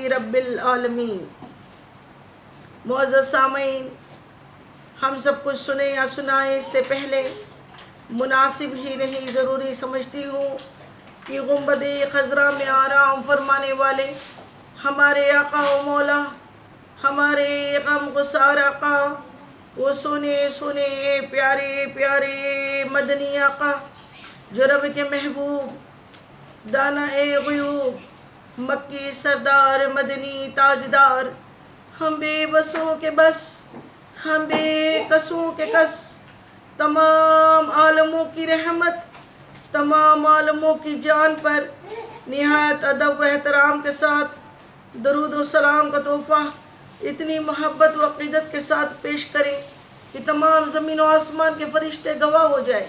رب العالمین۔ معزز سامعین، ہم سب کچھ سنیں یا سنائیں اس سے پہلے مناسب ہی نہیں ضروری سمجھتی ہوں کہ گنبد خضرا میں آرام فرمانے والے ہمارے آقا و مولا، ہمارے غم گسار آقا، وہ سونے سونے پیارے پیارے مدنی آقا جو رب کے محبوب، دانہ غیوب، مکی سردار، مدنی تاجدار، ہم بے بسوں کے بس، ہم بے کسوں کے کس، تمام عالموں کی رحمت، تمام عالموں کی جان پر نہایت ادب و احترام کے ساتھ درود و سلام کا تحفہ اتنی محبت و عقیدت کے ساتھ پیش کریں کہ تمام زمین و آسمان کے فرشتے گواہ ہو جائے،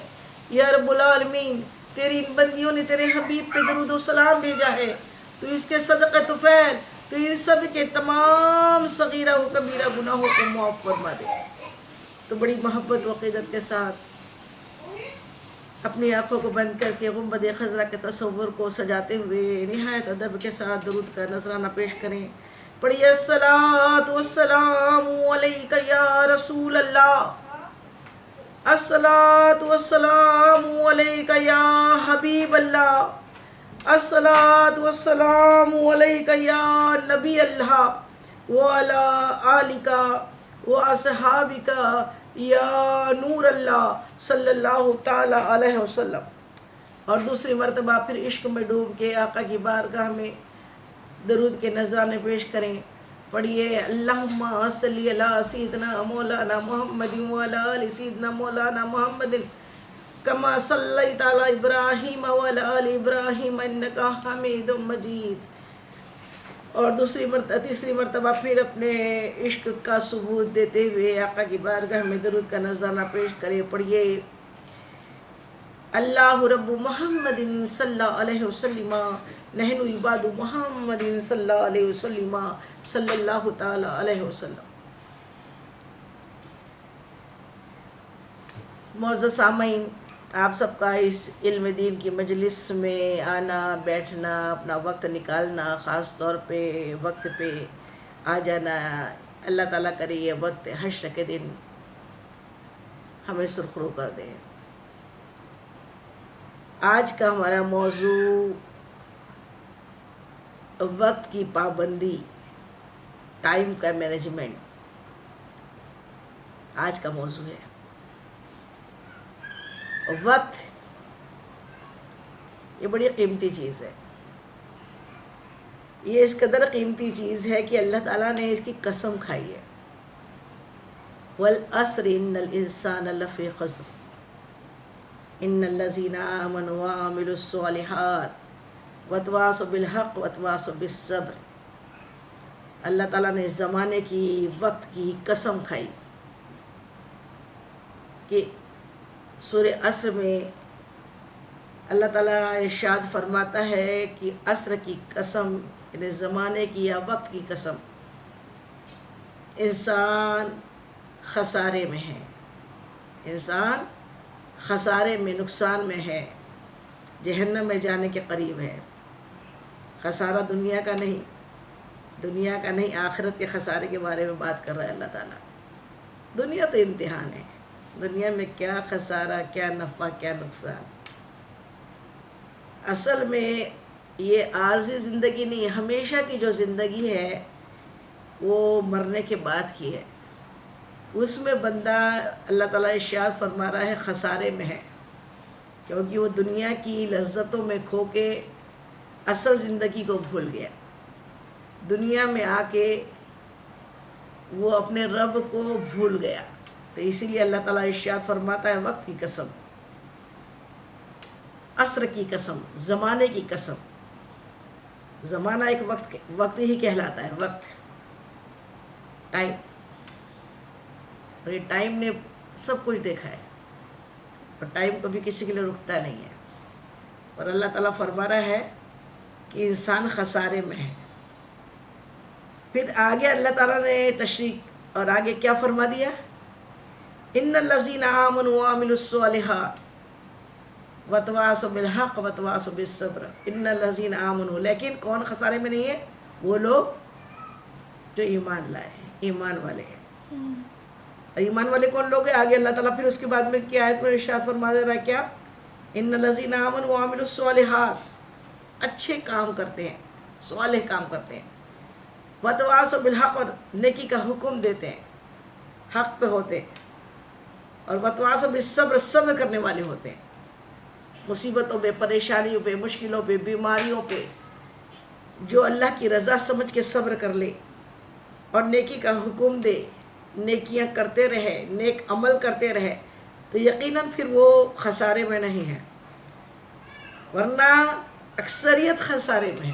یا رب العالمین تیری ان بندیوں نے تیرے حبیب پہ درود و سلام بھیجا ہے، تو اس کے صدقہ طفیل تو ان سب کے تمام صغیرہ و کبیرہ گناہوں کو معاف فرما دے۔ تو بڑی محبت و عقیدت کے ساتھ اپنی آنکھوں کو بند کر کے گنبد خضرا کے تصور کو سجاتے ہوئے نہایت ادب کے ساتھ درود کا نذرانہ پیش کریں۔ پڑھیے الصلاۃ والسلام علیک یا رسول اللہ، الصلاۃ والسلام علیک یا حبیب اللہ، الصلاۃ والسلام علیک یا نبی اللہ وعلی آلک واصحابک یا نور اللہ صلی اللہ تعالی علیہ وسلم۔ اور دوسری مرتبہ پھر عشق میں ڈوب کے آقا کی بارگاہ میں درود کے نذرانے پیش کریں۔ پڑھیے اللہم صلی علی سیدنا مولانا محمد وعلی آل سیدنا مولانا محمد کما صلیت علی ابراہیم وعلی آل ابراہیم انک حمید مجید۔ اور تیسری مرتبہ پھر اپنے عشق کا ثبوت دیتے ہوئے آقا کی بارگاہ میں درود کا نذرانہ پیش کرے۔ پڑھیے اللہ رب محمد صلی اللہ علیہ وسلم، نحن عباد محمد صلی اللہ علیہ وسلم صلی اللہ تعالی علیہ وسلم۔ معزز سامعین، آپ سب کا اس علم دین کی مجلس میں آنا، بیٹھنا، اپنا وقت نکالنا، خاص طور پہ وقت پہ آ جانا، اللہ تعالیٰ کرے یہ وقت حشر کے دن ہمیں سرخرو کر دے۔ آج کا ہمارا موضوع وقت کی پابندی، ٹائم کا مینجمنٹ آج کا موضوع ہے۔ وقت یہ بڑی قیمتی چیز ہے، یہ اس قدر قیمتی چیز ہے کہ اللہ تعالیٰ نے اس کی قسم کھائی ہے۔ وَالْعَصْرِ إِنَّ الْإِنسَانَ لَفِي خُسْرٍ إِنَّ الَّذِينَ آمَنُوا وَعَمِلُوا الصَّالِحَاتِ وَتَوَاصَوْا بِالْحَقِّ وَتَوَاصَوْا بِالصَّبْرِ۔ اللہ تعالیٰ نے زمانے کی، وقت کی قسم کھائی کہ سورہ عصر میں اللہ تعالیٰ ارشاد فرماتا ہے کہ عصر کی قسم، یعنی زمانے کی یا وقت کی قسم، انسان خسارے میں ہے، انسان خسارے میں، نقصان میں ہے، جہنم میں جانے کے قریب ہے۔ خسارہ دنیا کا نہیں، آخرت کے خسارے کے بارے میں بات کر رہا ہے اللہ تعالیٰ۔ دنیا تو امتحان ہے، دنیا میں کیا خسارہ، کیا نفع، کیا نقصان۔ اصل میں یہ عارضی زندگی نہیں، ہمیشہ کی جو زندگی ہے وہ مرنے کے بعد کی ہے۔ اس میں بندہ، اللہ تعالیٰ ارشاد فرما رہا ہے، خسارے میں ہے، کیونکہ وہ دنیا کی لذتوں میں کھو کے اصل زندگی کو بھول گیا۔ دنیا میں آ کے وہ اپنے رب کو بھول گیا، تو اسی لیے اللہ تعالیٰ ارشاد فرماتا ہے وقت کی قسم، عصر کی قسم، زمانے کی قسم۔ زمانہ ایک وقت ہی کہلاتا ہے، وقت، ٹائم۔ اور یہ ٹائم نے سب کچھ دیکھا ہے، اور ٹائم کبھی کسی کے لیے رکتا نہیں ہے۔ اور اللہ تعالیٰ فرما رہا ہے کہ انسان خسارے میں ہے۔ پھر آگے اللہ تعالیٰ نے تشریح اور آگے کیا فرما دیا؟ ان الذین آمنوا وعملوا الصالحات وتواصوا بالحق وتواصوا بالصبر۔ ان الذین آمنوا، لیکن کون خسارے میں نہیں ہے؟ وہ لوگ جو ایمان لائے، ایمان والے ہیں. اور ایمان والے کون لوگ ہیں؟ آگے اللہ تعالیٰ پھر اس کے بعد میں کیا آیت میں ارشاد فرما دے رہا ہے کیا؟ ان الذین آمنوا وعملوا الصالحات، اچھے کام کرتے ہیں، صالح کام کرتے ہیں، وتواصوا بالحق، اور نیکی کا حکم دیتے ہیں، حق پہ ہوتے ہیں، اور وتواصوا بالصبر، صبر کرنے والے ہوتے ہیں، مصیبتوں پہ، پریشانیوں پہ، مشکلوں پہ، بیماریوں پہ. جو اللہ کی رضا سمجھ کے صبر کر لے اور نیکی کا حکم دے، نیکیاں کرتے رہے، نیک عمل کرتے رہے، تو یقیناً پھر وہ خسارے میں نہیں ہے، ورنہ اکثریت خسارے میں ہے.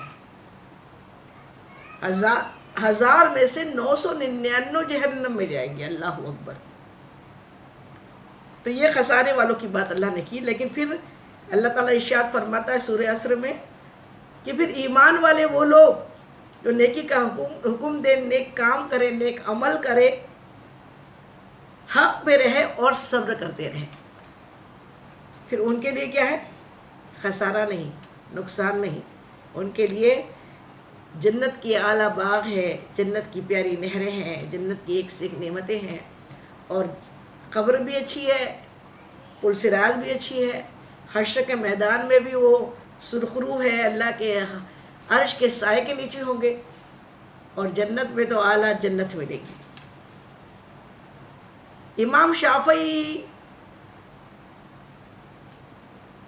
1000 میں سے 999 جہنم میں جائیں گے. اللہ اکبر. تو یہ خسارے والوں کی بات اللہ نے کی. لیکن پھر اللہ تعالیٰ ارشاد فرماتا ہے سورہ عصر میں کہ پھر ایمان والے وہ لوگ جو نیکی کا حکم دے، نیک کام کرے، نیک عمل کرے، حق پہ رہے اور صبر کرتے رہے، پھر ان کے لیے کیا ہے؟ خسارہ نہیں، نقصان نہیں. ان کے لیے جنت کی اعلیٰ باغ ہے، جنت کی پیاری نہریں ہیں، جنت کی ایک سے ایک نعمتیں ہیں، اور قبر بھی اچھی ہے، پل صراط بھی اچھی ہے، حشر کے میدان میں بھی وہ سرخرو ہے، اللہ کے عرش کے سائے کے نیچے ہوں گے، اور جنت میں تو اعلیٰ جنت ملے گی. امام شافعی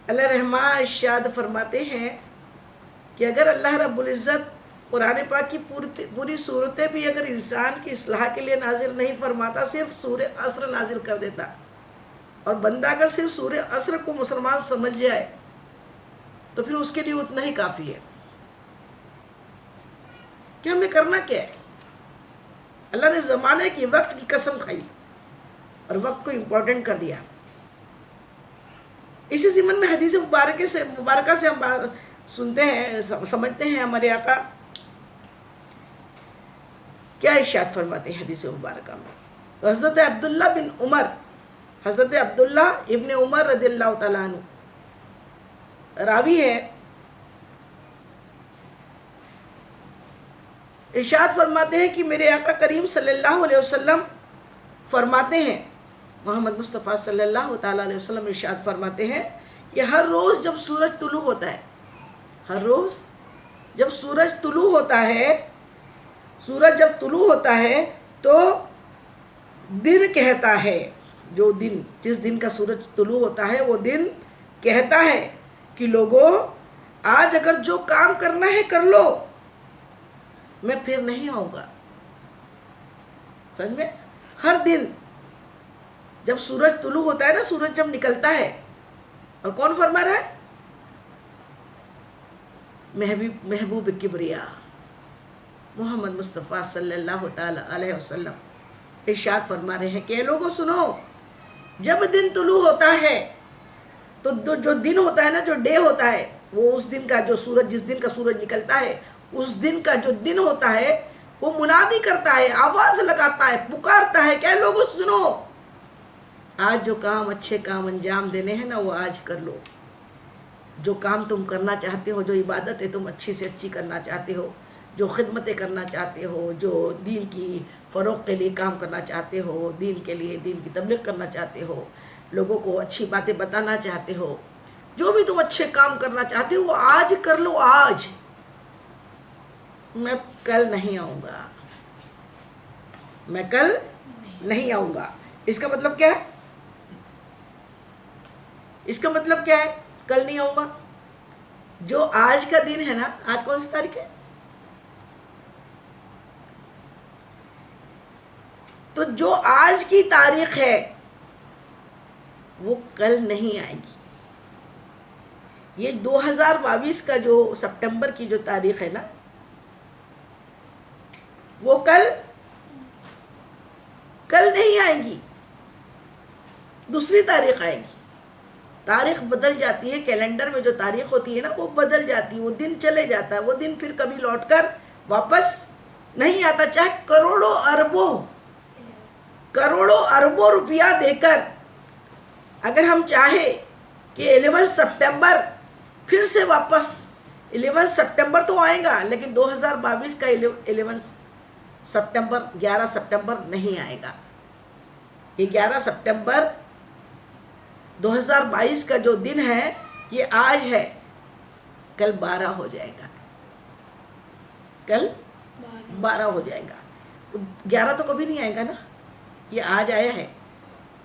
اللہ رحمہ ارشاد فرماتے ہیں کہ اگر اللہ رب العزت قرآن پاک کی پوری صورتیں بھی اگر انسان کی اصلاح کے لیے نازل نہیں فرماتا، صرف سورہ عصر نازل کر دیتا، اور بندہ اگر صرف سورہ عصر کو مسلمان سمجھ جائے تو پھر اس کے لیے اتنا ہی کافی ہے. کہ ہم نے کرنا کیا ہے؟ اللہ نے زمانے کی، وقت کی قسم کھائی اور وقت کو امپورٹنٹ کر دیا. اسی ضمن میں حدیث مبارکہ سے ہم سنتے ہیں، سمجھتے ہیں ہمارے آقا کیا ارشاد فرماتے ہیں حدیث مبارکہ میں. تو حضرت عبداللہ ابن عمر رضی اللہ تعالیٰ عنہ راوی ہے، ارشاد فرماتے ہیں کہ میرے آقا کریم صلی اللہ علیہ وسلم فرماتے ہیں، محمد مصطفیٰ صلی اللہ تعالیٰ علیہ وسلم ارشاد فرماتے ہیں کہ ہر روز جب سورج طلوع ہوتا ہے، ہر روز جب سورج طلوع ہوتا ہے، سورج جب طلوع ہوتا ہے تو دن کہتا ہے، جو دن، جس دن کا سورج طلوع ہوتا ہے وہ دن کہتا ہے کہ لوگوں آج اگر جو کام کرنا ہے کر لو، میں پھر نہیں آؤں گا. سمجھ میں؟ ہر دن جب سورج طلوع ہوتا ہے نا، سورج جب نکلتا ہے، اور کون فرما رہا ہے؟ محبوب کبریا محمد مصطفیٰ صلی اللہ تعالی علیہ وسلم ارشاد فرما رہے ہیں کہ اے لوگوں سنو، جب دن طلوع ہوتا ہے تو جو دن ہوتا ہے نا، جو ڈے ہوتا ہے، وہ اس دن کا جو سورج، جس دن کا سورج نکلتا ہے، اس دن کا جو دن ہوتا ہے وہ منادی کرتا ہے، آواز لگاتا ہے، پکارتا ہے کہ اے لوگوں سنو، آج جو کام، اچھے کام انجام دینے ہیں نا وہ آج کر لو. جو کام تم کرنا چاہتے ہو، جو عبادتیں تم اچھی سے اچھی کرنا چاہتے ہو، جو خدمتیں کرنا چاہتے ہو، جو دین کی فروغ کے لیے کام کرنا چاہتے ہو، دین کے لیے، دین کی تبلیغ کرنا چاہتے ہو، لوگوں کو اچھی باتیں بتانا چاہتے ہو، جو بھی تم اچھے کام کرنا چاہتے ہو وہ آج کر لو. آج میں کل نہیں آؤں گا، میں کل نہیں آؤں گا. اس کا مطلب کیا ہے؟ اس کا مطلب کیا ہے کل نہیں آؤں گا؟ جو آج کا دن ہے نا، آج کون سی تاریخ ہے؟ تو جو آج کی تاریخ ہے وہ کل نہیں آئے گی. یہ 2022 کا جو سپٹمبر کی جو تاریخ ہے نا، وہ کل نہیں آئے گی، دوسری تاریخ آئے گی. تاریخ بدل جاتی ہے، کیلنڈر میں جو تاریخ ہوتی ہے نا وہ بدل جاتی ہے، وہ دن چلے جاتا ہے، وہ دن پھر کبھی لوٹ کر واپس نہیں آتا. چاہے کروڑوں اربوں روپیہ دے کر اگر ہم چاہیں کہ 11 سپٹمبر پھر سے واپس، 11 سپٹمبر تو آئے گا لیکن 2022 کا 11 سپٹمبر 11 سپٹمبر نہیں آئے گا. یہ 11 سپٹمبر 2022 کا جو دن ہے یہ آج ہے، کل 12 ہو جائے گا، کل 12 ہو جائے گا. تو 11 تو کبھی نہیں آئے گا نا، یہ آج آیا ہے،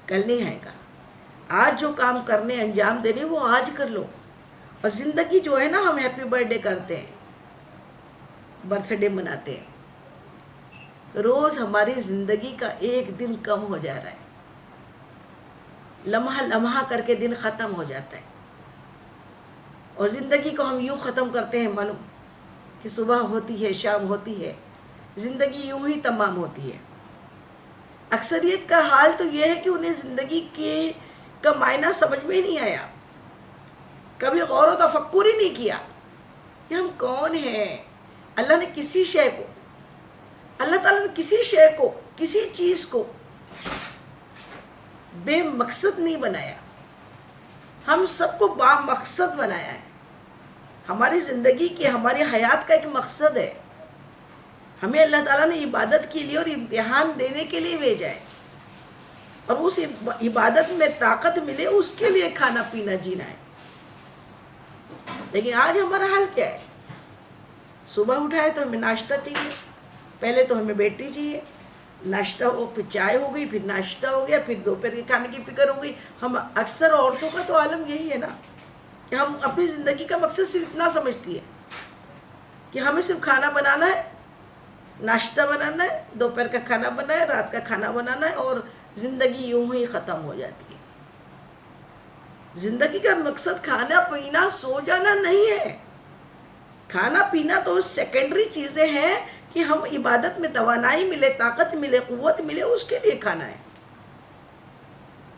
کل نہیں آئے گا. آج جو کام کرنے انجام دینے وہ آج کر لو. اور زندگی جو ہے نا، ہم ہیپی برتھ ڈے کرتے ہیں، برتھ ڈے مناتے ہیں، روز ہماری زندگی کا ایک دن کم ہو جا رہا ہے، لمحہ لمحہ کر کے دن ختم ہو جاتا ہے. اور زندگی کو ہم یوں ختم کرتے ہیں معلوم کہ صبح ہوتی ہے شام ہوتی ہے، زندگی یوں ہی تمام ہوتی ہے. اکثریت کا حال تو یہ ہے کہ انہیں زندگی کا معنی سمجھ میں نہیں آیا، کبھی غور و تفکر ہی نہیں کیا کہ ہم کون ہیں. اللہ نے کسی شے کو، اللہ تعالیٰ نے کسی شے کو، کسی چیز کو بے مقصد نہیں بنایا، ہم سب کو با مقصد بنایا ہے. ہماری زندگی کی، ہماری حیات کا ایک مقصد ہے. ہمیں اللہ تعالیٰ نے عبادت کے لیے اور امتحان دینے کے لیے بھیجا ہے، اور اس عبادت میں طاقت ملے اس کے لیے کھانا پینا جینا ہے. لیکن آج ہمارا حال کیا ہے؟ صبح اٹھائے تو ہمیں ناشتہ چاہیے، پہلے تو ہمیں بیٹی چاہیے، ناشتہ ہو، پھر چائے ہو گئی، پھر ناشتہ ہو گیا، پھر دوپہر کے کھانے کی فکر ہو گئی. ہم اکثر عورتوں کا تو عالم یہی ہے نا کہ ہم اپنی زندگی کا مقصد صرف اتنا سمجھتی ہے کہ ہمیں صرف کھانا بنانا ہے، ناشتہ بنانا ہے، دوپہر کا کھانا بنانا ہے، رات کا کھانا بنانا ہے، اور زندگی یوں ہی ختم ہو جاتی ہے. زندگی کا مقصد کھانا پینا سو جانا نہیں ہے. کھانا پینا تو سیکنڈری چیزیں ہیں کہ ہم عبادت میں توانائی ملے، طاقت ملے، قوت ملے، اس کے لیے کھانا ہے.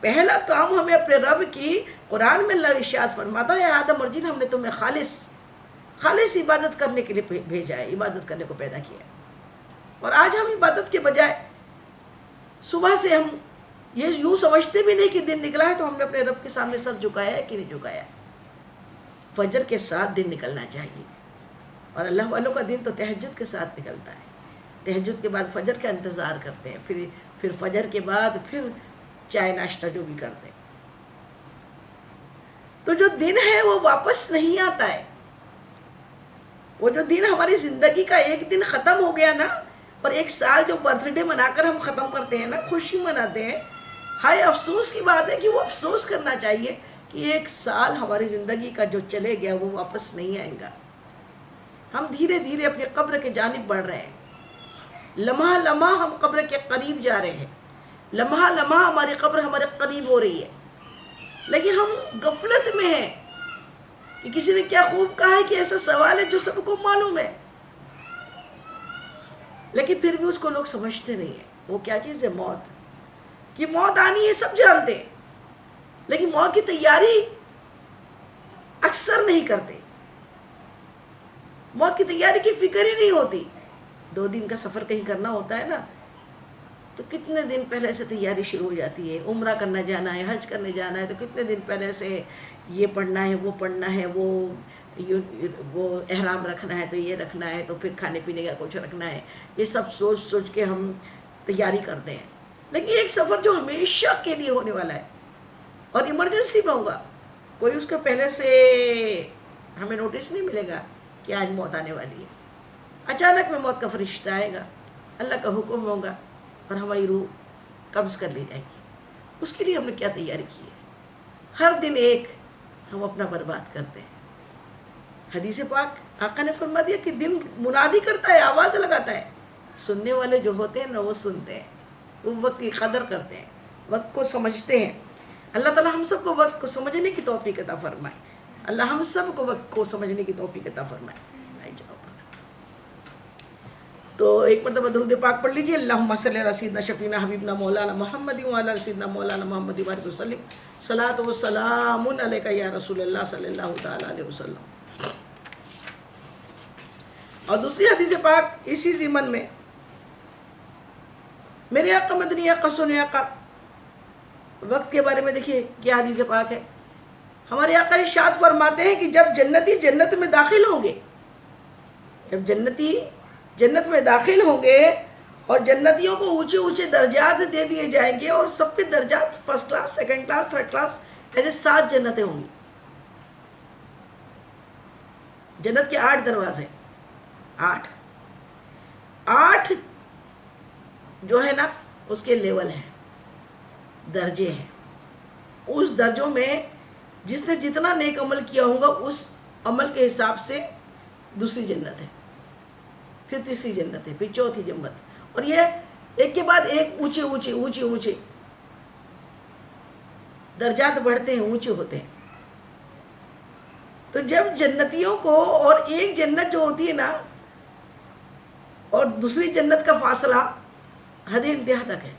پہلا کام ہمیں اپنے رب کی، قرآن میں اللہ ارشاد فرماتا ہے آدم اور جن ہم نے تمہیں خالص عبادت کرنے کے لیے بھیجا ہے، عبادت کرنے کو پیدا کیا ہے. اور آج ہم عبادت کے بجائے صبح سے ہم یہ یوں سمجھتے بھی نہیں کہ دن نکلا ہے تو ہم نے اپنے رب کے سامنے سر جھکایا ہے کہ نہیں جھکایا. فجر کے ساتھ دن نکلنا چاہیے، اور اللہ والوں کا دن تو تہجد کے ساتھ نکلتا ہے. تہجد کے بعد فجر کا انتظار کرتے ہیں، پھر فجر کے بعد پھر چائے ناشتہ جو بھی کرتے ہیں. تو جو دن ہے وہ واپس نہیں آتا ہے. وہ جو دن ہماری زندگی کا ایک دن ختم ہو گیا نا، اور ایک سال جو برتھ ڈے منا کر ہم ختم کرتے ہیں نا، خوشی مناتے ہیں، ہائے افسوس کی بات ہے کہ وہ افسوس کرنا چاہیے کہ ایک سال ہماری زندگی کا جو چلے گیا وہ واپس نہیں آئے گا. ہم دھیرے دھیرے اپنی قبر کے جانب بڑھ رہے ہیں، لمحہ لمحہ ہم قبر کے قریب جا رہے ہیں، لمحہ لمحہ ہماری قبر ہمارے قریب ہو رہی ہے. لیکن ہم غفلت میں ہیں کہ کسی نے کیا خوب کہا ہے کہ ایسا سوال ہے جو سب کو معلوم ہے، لیکن پھر بھی اس کو لوگ سمجھتے نہیں ہیں. وہ کیا چیز ہے؟ موت. کہ موت آنی ہے سب جانتے ہیں، لیکن موت کی تیاری اکثر نہیں کرتے. موت کی تیاری کی فکر ہی نہیں ہوتی. 2 دن کا سفر کہیں کرنا ہوتا ہے نا، تو کتنے دن پہلے سے تیاری شروع ہو جاتی ہے. عمرہ کرنا جانا ہے، حج کرنے جانا ہے، تو کتنے دن پہلے سے یہ پڑھنا ہے، وہ پڑھنا ہے، وہ احرام رکھنا ہے، تو یہ رکھنا ہے، تو پھر کھانے پینے کا کچھ رکھنا ہے. یہ سب سوچ کے ہم تیاری کرتے ہیں. لیکن ایک سفر جو ہمیشہ کے لیے ہونے والا ہے اور ایمرجنسی میں ہوگا، کوئی اس کا پہلے سے ہمیں نوٹس نہیں ملے گا کہ آج موت آنے والی ہے. اچانک میں موت کا فرشتہ آئے گا، اللہ کا حکم ہوگا اور ہماری روح قبض کر لی جائے گی. اس کے لیے ہم نے کیا تیاری کی ہے؟ ہر دن ایک ہم اپنا برباد کرتے ہیں. حدیث پاک آقا نے فرما دیا کہ دن منادی کرتا ہے، آواز لگاتا ہے. سننے والے جو ہوتے ہیں نا وہ سنتے ہیں، وہ وقت کی قدر کرتے ہیں، وقت کو سمجھتے ہیں. اللہ تعالیٰ ہم سب کو وقت کو سمجھنے کی توفیق عطا فرمائے. اللہ ہم سب کو وقت کو سمجھنے کی توفیق عطا فرمائے. تو ایک مرتبہ درود پاک پڑھ لیجیے. اللہم صلی علی سیدنا شفینا حبیبنا مولانا محمد وعلی سیدنا مولانا محمد وبارک وسلم. صلاۃ و سلام علیک یا رسول اللہ صلی اللہ تعالی علیہ وسلم. اور دوسری حدیث پاک اسی ضمن میں، میرے آقا مدنی آقا سنے آقا وقت کے بارے میں دیکھیے کیا حدیث پاک ہے. ہمارے آقا ارشاد فرماتے ہیں کہ جب جنتی جنت میں داخل ہوں گے، جب جنتی جنت میں داخل ہوں گے اور جنتیوں کو اونچے اونچے درجات دے دیے جائیں گے، اور سب کے درجات first class, second class, third class, ایسے 7 جنتیں ہوں گی. جنت کے 8 دروازے، 8 جو ہے نا اس کے لیول ہیں، درجے ہیں. اس درجوں میں جس نے جتنا نیک عمل کیا ہوگا اس عمل کے حساب سے دوسری جنت ہے، پھر تیسری جنت ہے، پھر چوتھی جنت. اور یہ ایک کے بعد ایک اونچے اونچے اونچے اونچے درجات بڑھتے ہیں، اونچے ہوتے ہیں. تو جب جنتیوں کو، اور ایک جنت جو ہوتی ہے نا اور دوسری جنت کا فاصلہ حد انتہا تک ہے.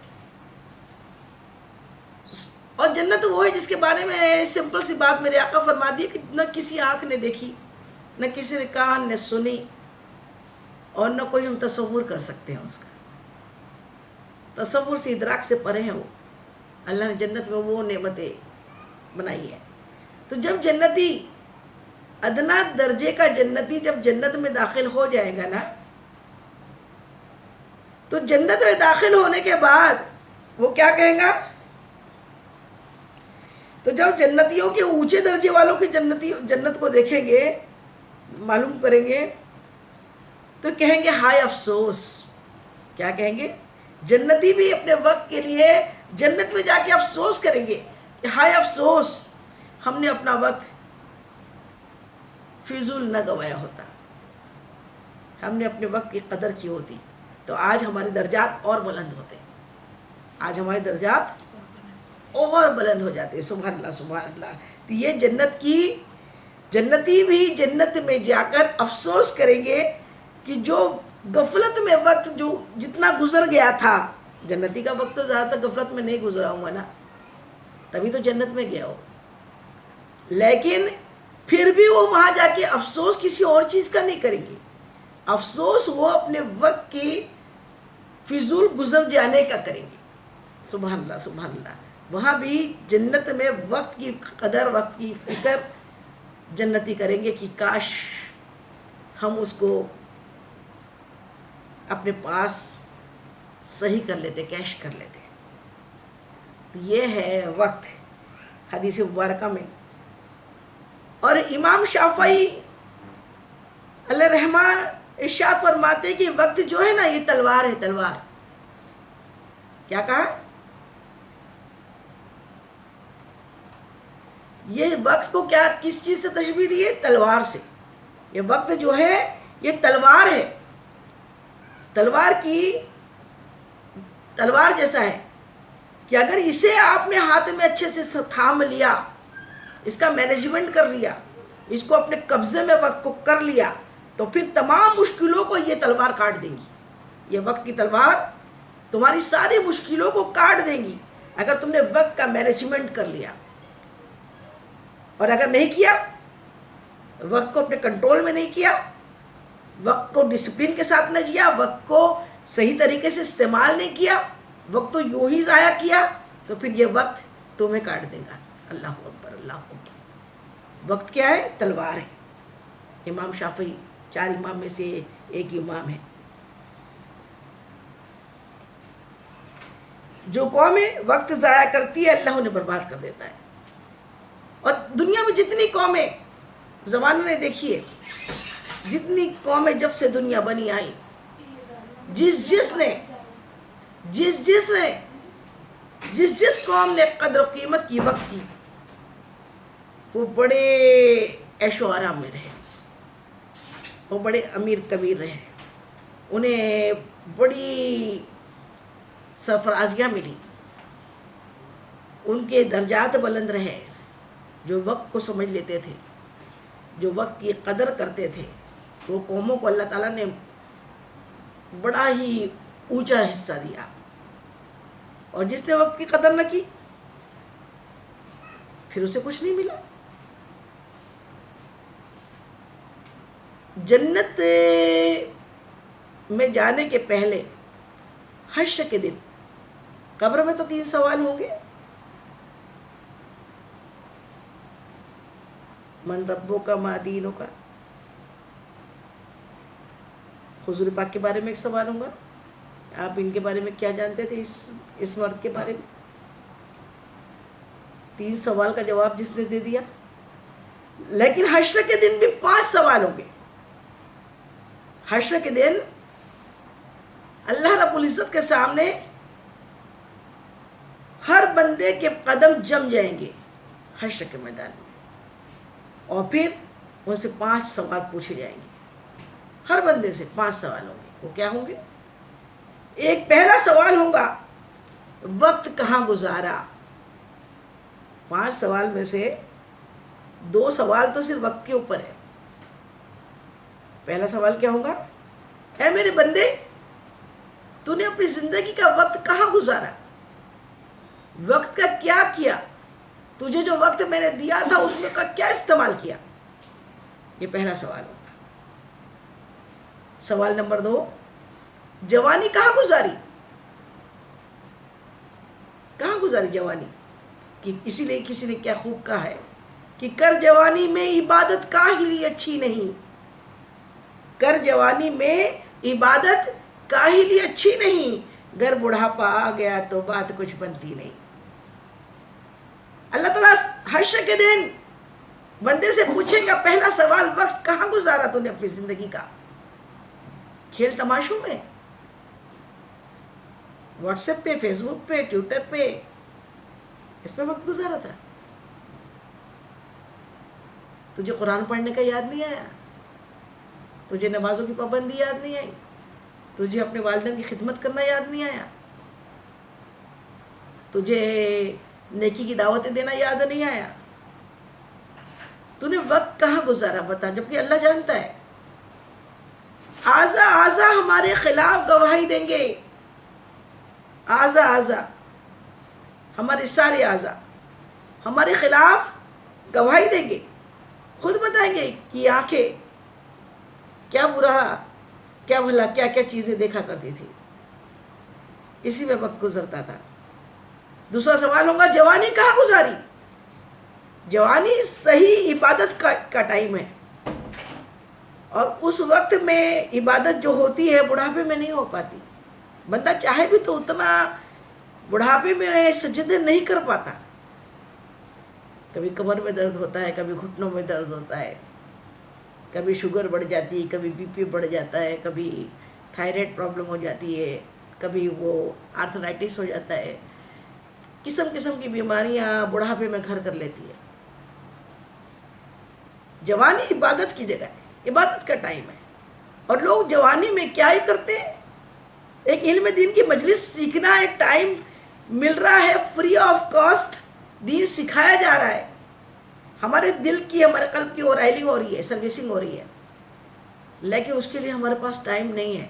اور جنت وہ ہے جس کے بارے میں سمپل سی بات میرے آقا فرما دی کہ نہ کسی آنکھ نے دیکھی، نہ کسی نے کان نے سنی، اور نہ کوئی ہم تصور کر سکتے ہیں اس کا. تصور سے، ادراک سے پرے ہیں وہ. اللہ نے جنت میں وہ نعمتیں بنائی ہیں. تو جب جنتی، ادنا درجے کا جنتی جب جنت میں داخل ہو جائے گا نا، تو جنت میں داخل ہونے کے بعد وہ کیا کہیں گا؟ تو جب جنتیوں کے اونچے درجے والوں کی جنت کو دیکھیں گے، معلوم کریں گے، تو کہیں گے ہائے افسوس. کیا کہیں گے؟ جنتی بھی اپنے وقت کے لیے جنت میں جا کے افسوس کریں گے کہ ہائے افسوس، ہم نے اپنا وقت فضول نہ گوایا ہوتا، ہم نے اپنے وقت کی قدر کی ہوتی تو آج ہمارے درجات اور بلند ہوتے، آج ہمارے درجات اور بلند ہو جاتے. سبحان اللہ سبحان اللہ. تو یہ جنتی بھی جنت میں جا کر افسوس کریں گے کہ جو غفلت میں وقت جو جتنا گزر گیا تھا. جنتی کا وقت تو زیادہ تر غفلت میں نہیں گزرا ہوں گا نا، تبھی تو جنت میں گیا ہو. لیکن پھر بھی وہ وہاں جا کے افسوس کسی اور چیز کا نہیں کریں گے. افسوس وہ اپنے وقت کی فضول گزر جانے کا کریں گے. سبحان اللہ سبحان اللہ. وہاں بھی جنت میں وقت کی قدر، وقت کی فکر جنتی کریں گے کہ کاش ہم اس کو اپنے پاس صحیح کر لیتے، کیش کر لیتے. یہ ہے وقت حدیث مبارکہ میں. اور امام شافعی علیہ رحمہ ارشاد فرماتے کہ وقت جو ہے نا یہ تلوار ہے، تلوار. کیا کہا؟ یہ وقت کو کیا کس چیز سے تشبیہ دی ہے؟ تلوار سے. یہ وقت جو ہے یہ تلوار ہے، تلوار جیسا ہے کہ اگر اسے آپ نے ہاتھ میں اچھے سے تھام لیا، اس کا مینجمنٹ کر لیا، اس کو اپنے قبضے میں وقت کو کر لیا، تو پھر تمام مشکلوں کو یہ تلوار کاٹ دیں گی. یہ وقت کی تلوار تمہاری ساری مشکلوں کو کاٹ دیں گی اگر تم نے وقت کا مینجمنٹ کر لیا. اور اگر نہیں کیا، وقت کو اپنے کنٹرول میں نہیں کیا، وقت کو ڈسپلن کے ساتھ نہ جیا، وقت کو صحیح طریقے سے استعمال نہیں کیا، وقت تو یوں ہی ضائع کیا، تو پھر یہ وقت تمہیں کاٹ دے گا. اللہ اکبر اللہ اکبر. وقت کیا ہے؟ تلوار ہے. امام شافعی 4 امام میں سے ایک امام ہے. جو قومیں وقت ضائع کرتی ہے اللہ انہیں برباد کر دیتا ہے. اور دنیا میں جتنی قومیں زمانے نے دیکھی ہے، جتنی قومیں جب سے دنیا بنی آئی، جس قوم نے قدر و قیمت کی وقت کی، وہ بڑے عیش و آرام میں رہے، وہ بڑے امیر کبیر رہے، انہیں بڑی سرفرازیاں ملی، ان کے درجات بلند رہے. جو وقت کو سمجھ لیتے تھے، جو وقت کی قدر کرتے تھے، وہ قوموں کو اللہ تعالیٰ نے بڑا ہی اونچا حصہ دیا. اور جس نے وقت کی قدر نہ کی پھر اسے کچھ نہیں ملا. جنت میں جانے کے پہلے حشر کے دن قبر میں تو 3 سوال ہوں گے. من ربوں کا، ما دینوں کا. حضور پاک کے بارے میں ایک سوال ہوگا، آپ ان کے بارے میں کیا جانتے تھے؟ اس مرد کے بارے میں 3 سوال کا جواب جس نے دے دیا. لیکن حشر کے دن بھی 5 سوال ہوں گے. حشر کے دن اللہ رب العزت کے سامنے ہر بندے کے قدم جم جائیں گے حشر کے میدان میں، اور پھر ان سے 5 سوال پوچھے جائیں گے. ہر بندے سے 5 سوال ہوں گے. وہ کیا ہوں گے؟ ایک پہلا سوال ہوگا وقت کہاں گزارا. 5 سوال میں سے 2 سوال تو صرف وقت کے اوپر ہے. پہلا سوال کیا ہوگا؟ اے میرے بندے، تو نے اپنی زندگی کا وقت کہاں گزارا؟ وقت کا کیا کیا؟ تجھے جو وقت میں نے دیا تھا اس میں کا کیا استعمال کیا؟ یہ پہلا سوال ہوگا. سوال نمبر 2، جوانی کہاں گزاری؟ کہاں گزاری جوانی؟ کہ اسی لیے کسی نے کیا خوب کہا ہے کہ کر جوانی میں عبادت کاہلی اچھی نہیں. کر جوانی میں عبادت کاہلی اچھی نہیں، گر بڑھاپا آ گیا تو بات کچھ بنتی نہیں. اللہ تعالیٰ حشر کے دن بندے سے پوچھیں گا پہلا سوال وقت کہاں گزارا تو نے اپنی زندگی کا؟ کھیل تماشوں میں، واٹس ایپ پہ، فیس بک پہ، ٹویٹر پہ، اس پہ وقت گزارا تھا؟ تجھے قرآن پڑھنے کا یاد نہیں آیا؟ تجھے نمازوں کی پابندی یاد نہیں آئی؟ تجھے اپنے والدین کی خدمت کرنا یاد نہیں آیا؟ تجھے نیکی کی دعوتیں دینا یاد نہیں آیا؟ تو نے وقت کہاں گزارا بتا، جبکہ اللہ جانتا ہے. اعضا ہمارے خلاف گواہی دیں گے. اعضا ہمارے سارے اعضا ہمارے خلاف گواہی دیں گے. خود بتائیں گے کہ آنکھیں کیا برا کیا بھلا کیا کیا چیزیں دیکھا کرتی تھی، اسی میں وقت گزرتا تھا. دوسرا سوال ہوگا جوانی کہاں گزاری؟ جوانی صحیح عبادت کا ٹائم ہے، اور اس وقت میں عبادت جو ہوتی ہے بڑھاپے میں نہیں ہو پاتی. بندہ چاہے بھی تو اتنا بڑھاپے میں سجدے نہیں کر پاتا. کبھی کمر میں درد ہوتا ہے، کبھی گھٹنوں میں درد ہوتا ہے، کبھی شوگر بڑھ جاتی ہے، کبھی بی پی بڑھ جاتا ہے، کبھی تھائرائڈ پرابلم ہو جاتی ہے، کبھی وہ آرتھرائٹس ہو جاتا ہے. قسم قسم کی بیماریاں بڑھاپے میں گھر کر لیتی ہے. جوانی عبادت کی جگہ ہے، عبادت کا ٹائم ہے، اور لوگ جوانی میں کیا ہی کرتے ہیں؟ ایک علم دین کی مجلس سیکھنا ایک ٹائم مل رہا ہے، فری آف کاسٹ دین سکھایا جا رہا ہے. ہمارے دل کی، ہمارے قلب کی آئلنگ ہو رہی ہے، سروسنگ ہو رہی ہے، لیکن اس کے لیے ہمارے پاس ٹائم نہیں ہے.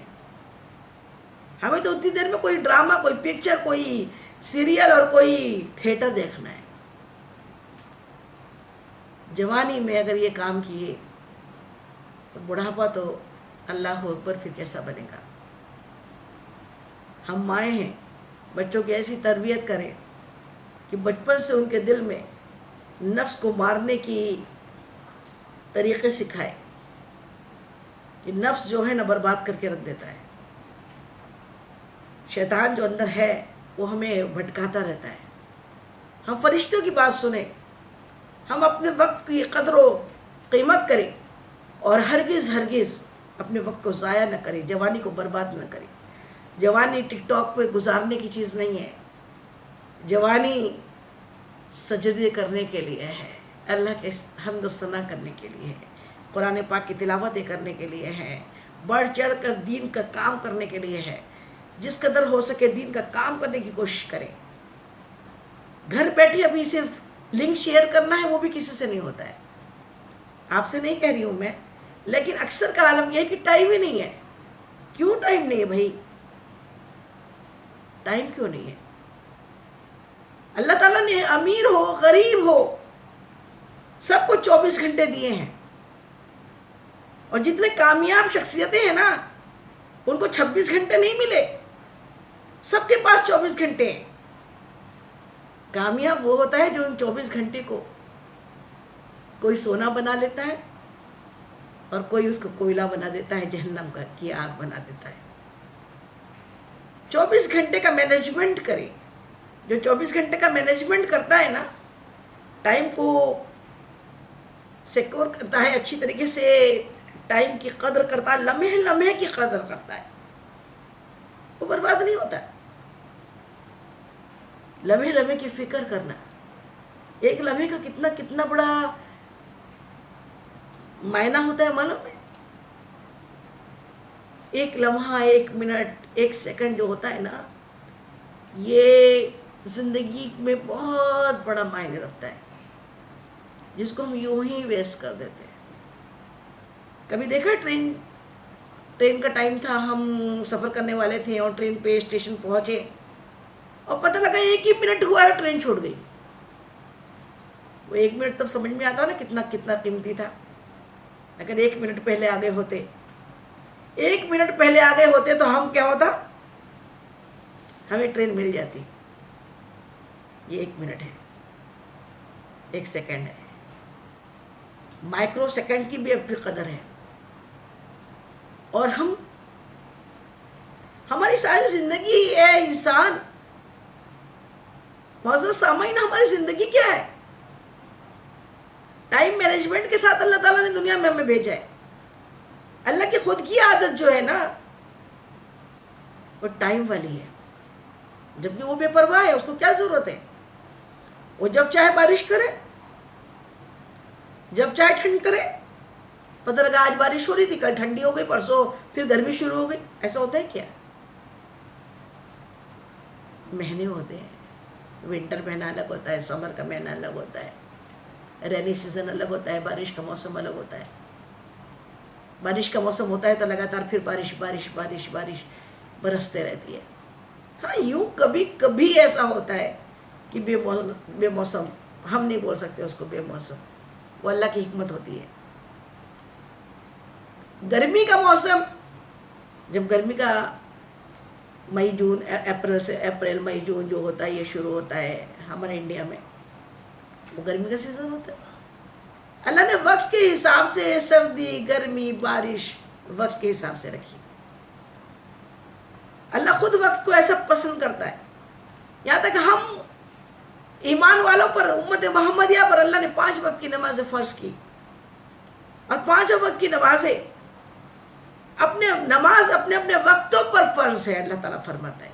ہمیں تو اتنی دیر میں کوئی ڈرامہ، کوئی پکچر، کوئی سیریل اور کوئی تھیٹر دیکھنا ہے. جوانی میں اگر یہ کام کیے تو بڑھاپا تو اللہ اکبر پھر کیسا بنے گا. ہم مائیں ہیں، بچوں کی ایسی تربیت کریں کہ بچپن سے ان کے دل میں نفس کو مارنے کی طریقے سکھائے کہ نفس جو ہے نا برباد کر کے رکھ دیتا ہے. شیطان جو اندر ہے وہ ہمیں بھٹکاتا رہتا ہے. ہم فرشتوں کی بات سنیں، ہم اپنے وقت کی قدر و قیمت کریں، اور ہرگز اپنے وقت کو ضائع نہ کریں، جوانی کو برباد نہ کریں. جوانی ٹک ٹاک پہ گزارنے کی چیز نہیں ہے. جوانی سجدے کرنے کے لیے ہے، اللہ کے حمد و ثنا کرنے کے لیے ہے، قرآن پاک کی تلاوتیں کرنے کے لیے ہے، بڑھ چڑھ کر دین کا کام کرنے کے لیے ہے. جس قدر ہو سکے دین کا کام کرنے کی کوشش کریں. گھر بیٹھے ابھی صرف لنک شیئر کرنا ہے، وہ بھی کسی سے نہیں ہوتا ہے. آپ سے نہیں کہہ رہی ہوں میں، لیکن اکثر کا عالم یہ ہے کہ ٹائم ہی نہیں ہے. کیوں ٹائم نہیں ہے بھائی؟ ٹائم کیوں نہیں ہے؟ اللہ تعالیٰ نے امیر ہو غریب ہو سب کو 24 گھنٹے دیے ہیں، اور جتنے کامیاب شخصیتیں ہیں نا ان کو 26 گھنٹے نہیں ملے. سب کے پاس 24 گھنٹے ہیں. کامیاب وہ ہوتا ہے جو ان 24 گھنٹے کو کوئی سونا بنا لیتا ہے، اور کوئی اس کو کوئلہ بنا دیتا ہے، جہنم کی آگ بنا دیتا ہے. 24 گھنٹے کا مینجمنٹ کرے. جو 24 گھنٹے کا مینجمنٹ کرتا ہے نا, ٹائم کو سیکور کرتا ہے اچھی طریقے سے, ٹائم کی قدر کرتا ہے, لمحے لمحے کی قدر کرتا ہے, وہ برباد نہیں ہوتا ہے. لمحے لمحے کی فکر کرنا, ایک لمحے کا کتنا بڑا معنی ہوتا ہے معلوم ہے. ایک لمحہ, 1 منٹ, 1 سیکنڈ جو ہوتا ہے نا, یہ زندگی میں بہت بڑا معنی رکھتا ہے, جس کو ہم یوں ہی ویسٹ کر دیتے ہیں. کبھی دیکھا ٹرین کا ٹائم تھا, ہم سفر کرنے والے تھے اور ٹرین پہ اسٹیشن پہنچے اور پتہ لگا 1 ہی منٹ ہوا ہے ٹرین چھوڑ گئی. وہ 1 منٹ تب سمجھ میں آتا نا کتنا قیمتی تھا. اگر 1 منٹ پہلے آگے ہوتے, 1 منٹ پہلے آگے ہوتے تو ہم کیا ہوتا, ہمیں ٹرین مل جاتی. یہ 1 منٹ ہے, 1 سیکنڈ ہے, مائکرو سیکنڈ کی بھی اب بھی قدر ہے. اور ہماری ساری زندگی ہے انسان. معزز سامعین, ہماری زندگی کیا ہے؟ ٹائم مینجمنٹ کے ساتھ اللہ تعالیٰ نے دنیا میں ہمیں بھیجا ہے. اللہ کی خود کی عادت جو ہے نا, وہ ٹائم والی ہے. جبکہ وہ بے پرواہ ہے, اس کو کیا ضرورت ہے؟ وہ جب چاہے بارش کرے, جب چاہے ٹھنڈ کرے. پتہ لگا آج بارش ہو رہی تھی, کل ٹھنڈی ہو گئی, پرسوں پھر گرمی شروع ہو گئی. ایسا ہوتا ہے کیا؟ مہینے ہوتے ہیں. ونٹر مہینہ الگ ہوتا ہے, سمر کا مہینہ الگ ہوتا ہے, رینی سیزن الگ ہوتا ہے, بارش کا موسم الگ ہوتا ہے. بارش کا موسم ہوتا ہے تو لگاتار پھر بارش بارش بارش بارش برستے رہتی ہے. ہاں, یوں کبھی کبھی ایسا ہوتا ہے کہ بے موسم, ہم نہیں بول سکتے اس کو بے موسم, وہ اللہ کی حکمت ہوتی ہے. گرمی کا موسم, جب گرمی کا مئی جون, اپریل مئی جون جو ہوتا ہے, یہ شروع ہوتا ہے ہمارے انڈیا میں, وہ گرمی کا سیزن ہوتا ہے. اللہ نے وقت کے حساب سے سردی, گرمی, بارش وقت کے حساب سے رکھی. اللہ خود وقت کو ایسا پسند کرتا ہے. یہاں تک ہم ایمان والوں پر, امت محمدیہ پر اللہ نے 5 وقت کی نمازیں فرض کی, اور 5 وقت کی نمازیں اپنے اپنے وقتوں پر فرض ہے. اللہ تعالیٰ فرماتا ہے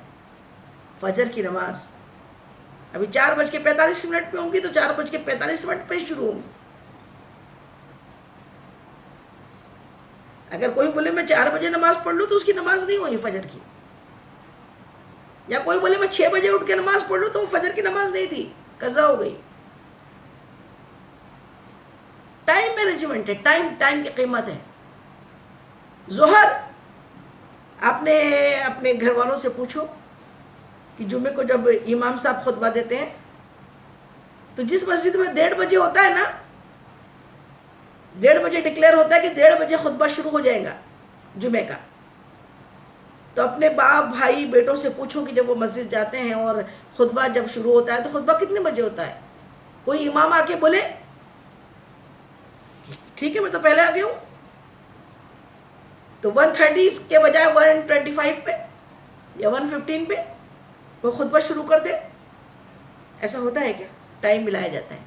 فجر کی نماز ابھی 4:45 پہ ہوں گی تو 4:45 پہ شروع ہوں گی. اگر کوئی بولے میں 4 بجے نماز پڑھ لوں تو اس کی نماز نہیں ہوئی فجر کی. یا کوئی بولے میں 6 بجے اٹھ کے نماز پڑھ لوں تو وہ فجر کی نماز نہیں تھی, قضا ہو گئی. ٹائم مینجمنٹ ہے, ٹائم کی قیمت ہے. ظہر آپ نے اپنے گھر والوں سے پوچھو کہ جمعے کو جب امام صاحب خطبہ دیتے ہیں تو جس مسجد میں 1:30 بجے ہوتا ہے نا, 1:30 بجے ڈکلیئر ہوتا ہے کہ 1:30 بجے خطبہ شروع ہو جائے گا جمعے کا, تو اپنے باپ بھائی بیٹوں سے پوچھو کہ جب وہ مسجد جاتے ہیں اور خطبہ جب شروع ہوتا ہے تو خطبہ کتنے بجے ہوتا ہے. کوئی امام آ کے بولے ٹھیک ہے میں تو پہلے آ گیا ہوں, تو 1:30 کے بجائے 1:25 پہ یا 1:15 پہ وہ خطبہ شروع کر دے. ایسا ہوتا ہے کیا؟ ٹائم ملایا جاتا ہے.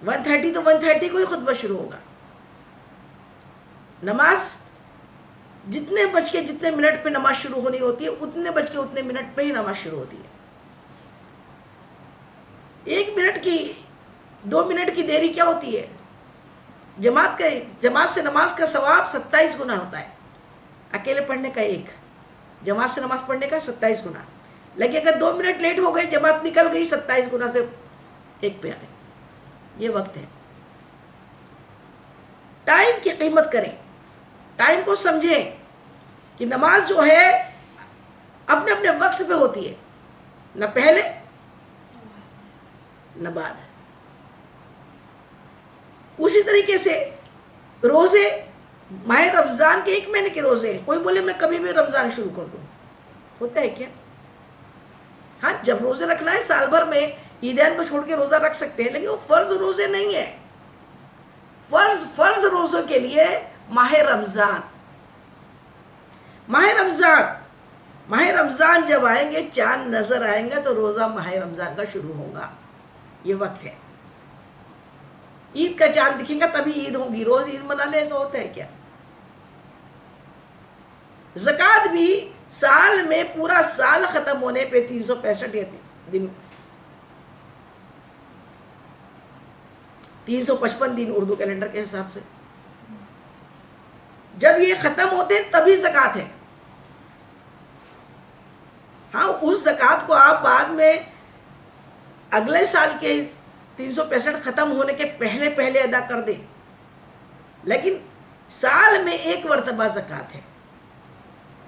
1:30 تو 1:30 کو ہی خطبہ شروع ہوگا. نماز جتنے منٹ پہ نماز شروع ہونی ہوتی ہے, اتنے منٹ پہ ہی نماز شروع ہوتی ہے. 1 منٹ کی 2 منٹ کی دیری کیا ہوتی ہے؟ جماعت سے نماز کا ثواب 27 گنا ہوتا ہے. اکیلے پڑھنے کا 1, جماعت سے نماز پڑھنے کا 27 گنا. لیکن اگر 2 منٹ لیٹ ہو گئی, جماعت نکل گئی, 27 گنا سے 1 پہ آ گئے. یہ وقت ہے. ٹائم کی قیمت کریں, ٹائم کو سمجھیں کہ نماز جو ہے اپنے اپنے وقت پہ ہوتی ہے, نہ پہلے نہ بعد. اسی طریقے سے روزے, ماہ رمضان کے 1 مہینے کے روزے, کوئی بولے میں کبھی بھی رمضان شروع کر دوں, ہوتا ہے کیا؟ ہاں, جب روزے رکھنا ہے سال بھر میں عیدین کو چھوڑ کے روزہ رکھ سکتے ہیں, لیکن وہ فرض روزے نہیں ہیں. فرض روزوں کے لیے ماہ رمضان ماہ رمضان جب آئیں گے، چاند نظر آئیں گے تو روزہ ماہ رمضان کا شروع ہوگا. یہ وقت ہے. عید کا چاند دکھیں گا تبھی عید ہوگی. روز عید منا لے ایسا ہوتا ہے کیا؟ زکوٰۃ بھی سال میں پورا سال ختم ہونے پہ 365 دن 355 دن اردو کیلنڈر کے حساب سے جب یہ ختم ہوتے ہیں تبھی زکوٰۃ ہے. ہاں اس زکوٰۃ کو آپ بعد میں اگلے سال کے 365 ختم ہونے کے پہلے پہلے ادا کر دیں، لیکن سال میں ایک مرتبہ زکوٰۃ ہے.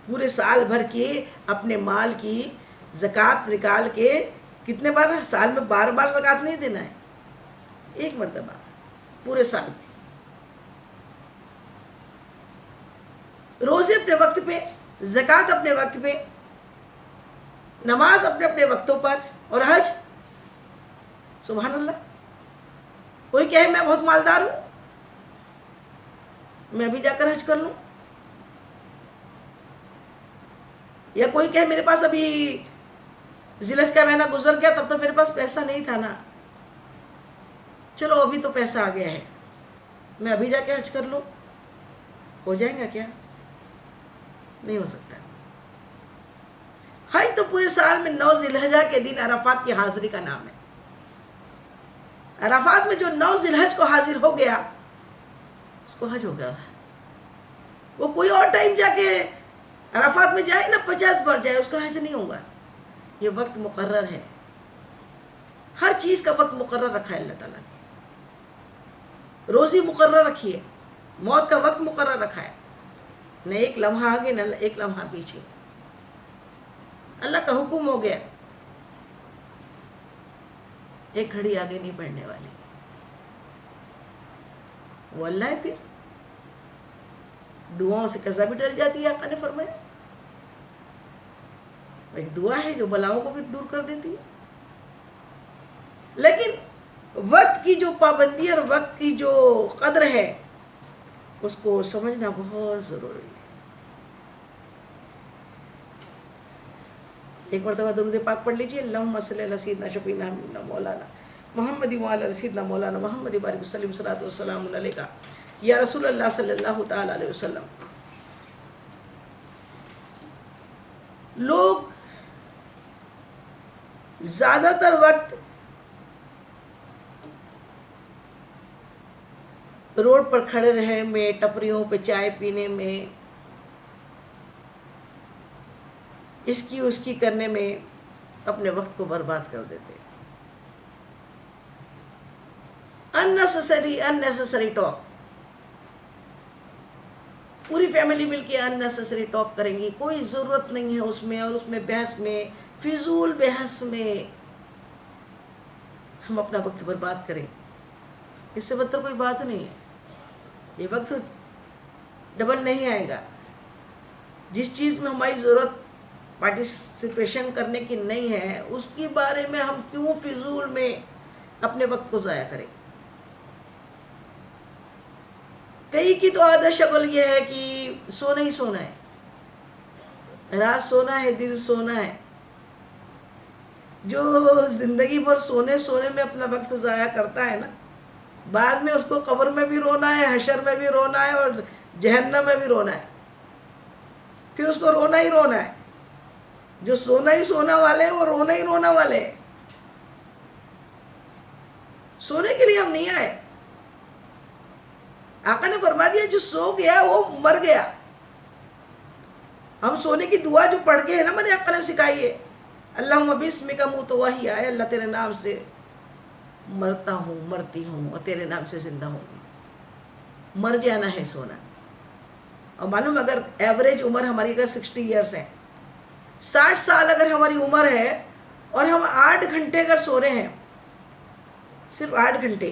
پورے سال بھر کی اپنے مال کی زکوٰۃ نکال کے کتنے بار سال میں بار بار زکوٰۃ نہیں دینا ہے، ایک مرتبہ پورے سال میں. روزے اپنے وقت پہ، زکوٰۃ اپنے وقت پہ، نماز اپنے اپنے وقتوں پر، اور حج سبحان اللہ. کوئی کہے میں بہت مالدار ہوں، میں بھی جا کر حج کر لوں، یا کوئی کہے میرے پاس ابھی ذی الحج کا مہینہ گزر گیا تب تو میرے پاس پیسہ نہیں تھا نا، چلو ابھی تو پیسہ آ گیا ہے میں ابھی جا کے حج کر لوں. ہو جائیں گا کیا؟ نہیں ہو سکتا. حج تو پورے سال میں 9 ذی الحجہ کے دن عرفات کی حاضری کا نام ہے. عرفات میں جو 9 ذی الحج کو حاضر ہو گیا اس کو حج ہو گیا. وہ کوئی اور ٹائم جا کے عرفات میں جائے نا 50 بار جائے، اس کا حج نہیں ہوگا. یہ وقت مقرر ہے، ہر چیز کا وقت مقرر رکھا ہے اللہ تعالیٰ نے. روزی مقرر رکھی ہے، موت کا وقت مقرر رکھا ہے، نہ ایک لمحہ آگے نہ ایک لمحہ پیچھے. اللہ کا حکم ہو گیا، ایک گھڑی آگے نہیں بڑھنے والی. وہ اللہ ہے. پھر دعاؤں سے قضا بھی ٹل جاتی ہے. آقا نے فرمایا ایک دعا ہے جو بلاؤں کو بھی دور کر دیتی ہے. لیکن وقت کی جو پابندی اور وقت کی جو قدر ہے اس کو سمجھنا بہت ضروری ہے. ایک مرتبہ درود پاک پڑھ لیجیے. اللہم صلی علی سیدنا شفیعنا حبیبنا مولانا محمد وعلی سیدنا مولانا محمد بارک وسلم صلاۃ والسلام علیکہ یا رسول اللہ صلی اللہ تعالی علیہ وسلم. لوگ زیادہ تر وقت روڈ پر کھڑے رہنے میں، ٹپریوں پہ چائے پینے میں، اس کی اس کی کرنے میں اپنے وقت کو برباد کر دیتے. unnecessary talk. پوری فیملی مل کے unnecessary ٹاک کریں گی، کوئی ضرورت نہیں ہے اس میں، اور اس میں بحث میں، فضول بحث میں ہم اپنا وقت برباد کریں. اس سے بدتر کوئی بات نہیں ہے. یہ وقت ڈبل نہیں آئے گا. جس چیز میں ہماری ضرورت پارٹیسپیشن کرنے کی نہیں ہے اس کے بارے میں ہم کیوں فضول میں اپنے وقت کو ضائع کریں. کئی کی تو عادت شکل یہ ہے کہ سونا ہی سونا ہے، رات سونا ہے دن سونا ہے. جو زندگی بھر سونے میں اپنا وقت ضائع کرتا ہے نا، بعد میں اس کو قبر میں بھی رونا ہے، حشر میں بھی رونا ہے، اور جہنم میں بھی رونا ہے. پھر اس کو رونا ہی رونا ہے. جو سونا ہی سونا والے ہیں وہ رونا ہی رونا والے ہیں. سونے کے لیے ہم نہیں آئے. آقا نے فرما دیا جو سو گیا وہ مر گیا. ہم سونے کی دعا جو پڑھ کے ہے نا، میں نے آقا نے سکھائی ہے، اللہم بسمک موت وحی آئے، اللہ تیرے نام سے مرتا ہوں، مرتی ہوں، اور تیرے نام سے زندہ ہوں. مر جانا ہے سونا. اور معلوم اگر ایوریج عمر ہماری اگر 60 ایئرس ہے، 60 سال اگر ہماری عمر ہے اور ہم 8 گھنٹے اگر سو رہے ہیں، صرف 8 گھنٹے،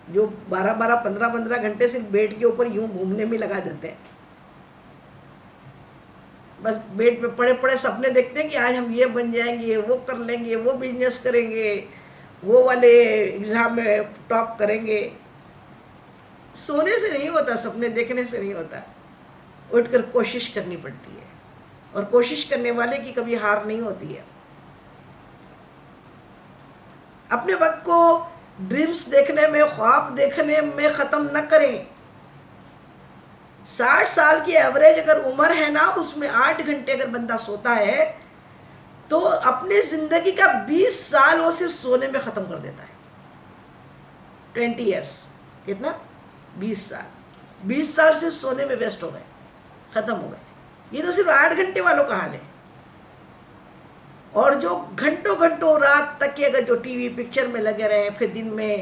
جو 12 15 گھنٹے صرف بیڈ کے اوپر یوں گھومنے میں لگا دیتے ہیں، بس بیڈ پہ پڑے پڑے سپنے دیکھتے ہیں کہ آج ہم یہ بن جائیں گے، وہ کر لیں گے، وہ بزنس کریں گے، وہ والے ایگزام میں ٹاپ کریں گے. سونے سے نہیں ہوتا، سپنے دیکھنے سے نہیں ہوتا. اٹھ کر کوشش کرنی پڑتی ہے. اور کوشش کرنے والے کی کبھی ہار نہیں ہوتی ہے. اپنے وقت کو ڈریمز دیکھنے میں، خواب دیکھنے میں ختم نہ کریں. 60 سال کی ایوریج اگر عمر ہے نا، اس میں 8 گھنٹے اگر بندہ سوتا ہے تو اپنے زندگی کا 20 سال وہ صرف سونے میں ختم کر دیتا ہے. 20 ایئرس کتنا؟ 20 سال. 20 سال صرف سونے میں ویسٹ ہو گئے، ختم ہو گئے. یہ تو صرف 8 گھنٹے والوں کا حال ہے. اور جو گھنٹوں گھنٹوں رات تک کے اگر جو ٹی وی پکچر میں لگے رہے، پھر دن میں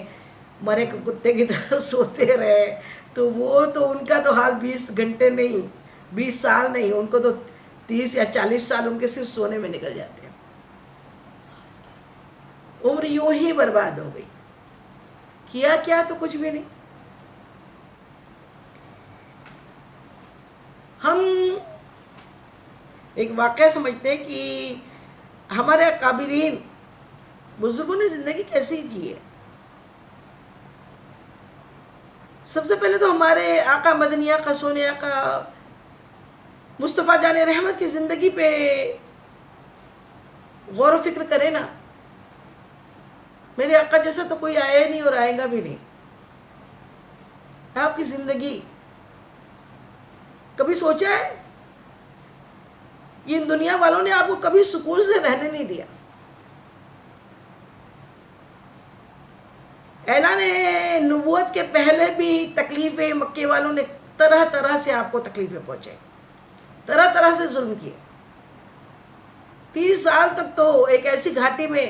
مرے کے کتے کی طرح سوتے رہے، تو وہ تو ان کا تو حال 20 گھنٹے نہیں، 20 سال نہیں، ان کو تو 30 یا 40 سال ان کے صرف سونے میں نکل جاتے ہیں. عمر یوں ہی برباد ہو گئی. کیا کیا تو کچھ بھی نہیں. ہم ایک واقعہ سمجھتے ہیں کہ ہمارے اکابرین بزرگوں نے زندگی کیسی کی ہے. سب سے پہلے تو ہمارے آقا مدنی آقا سونے آقا مصطفیٰ جان رحمت کی زندگی پہ غور و فکر کرے نا. میرے آقا جیسا تو کوئی آیا نہیں اور آئے گا بھی نہیں. آپ کی زندگی کبھی سوچا ہے؟ یہ دنیا والوں نے آپ کو کبھی سکون سے رہنے نہیں دیا. اعلان نبوت کے پہلے بھی تکلیفیں مکے والوں نے طرح طرح سے آپ کو تکلیفیں پہنچائی، طرح طرح سے ظلم کیے. 30 سال تک تو ایک ایسی گھاٹی میں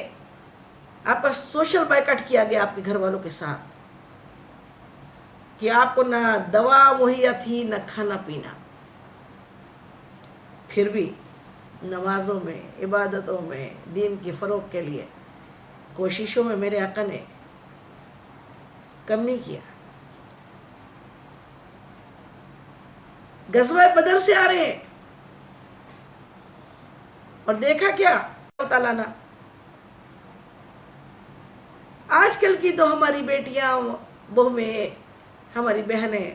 آپ کا سوشل بائیکاٹ کیا گیا آپ کے گھر والوں کے ساتھ کہ آپ کو نہ دوا مہیا تھی نہ کھانا پینا. پھر بھی نمازوں میں، عبادتوں میں، دین کی فروغ کے لیے کوششوں میں میرے آقا نے کم نہیں کیا. غزوہ بدر سے آ رہے ہیں اور دیکھا کیا اللہ تعالیٰ نے. آج کل کی تو ہماری بیٹیاں، بہویں، ہماری بہنیں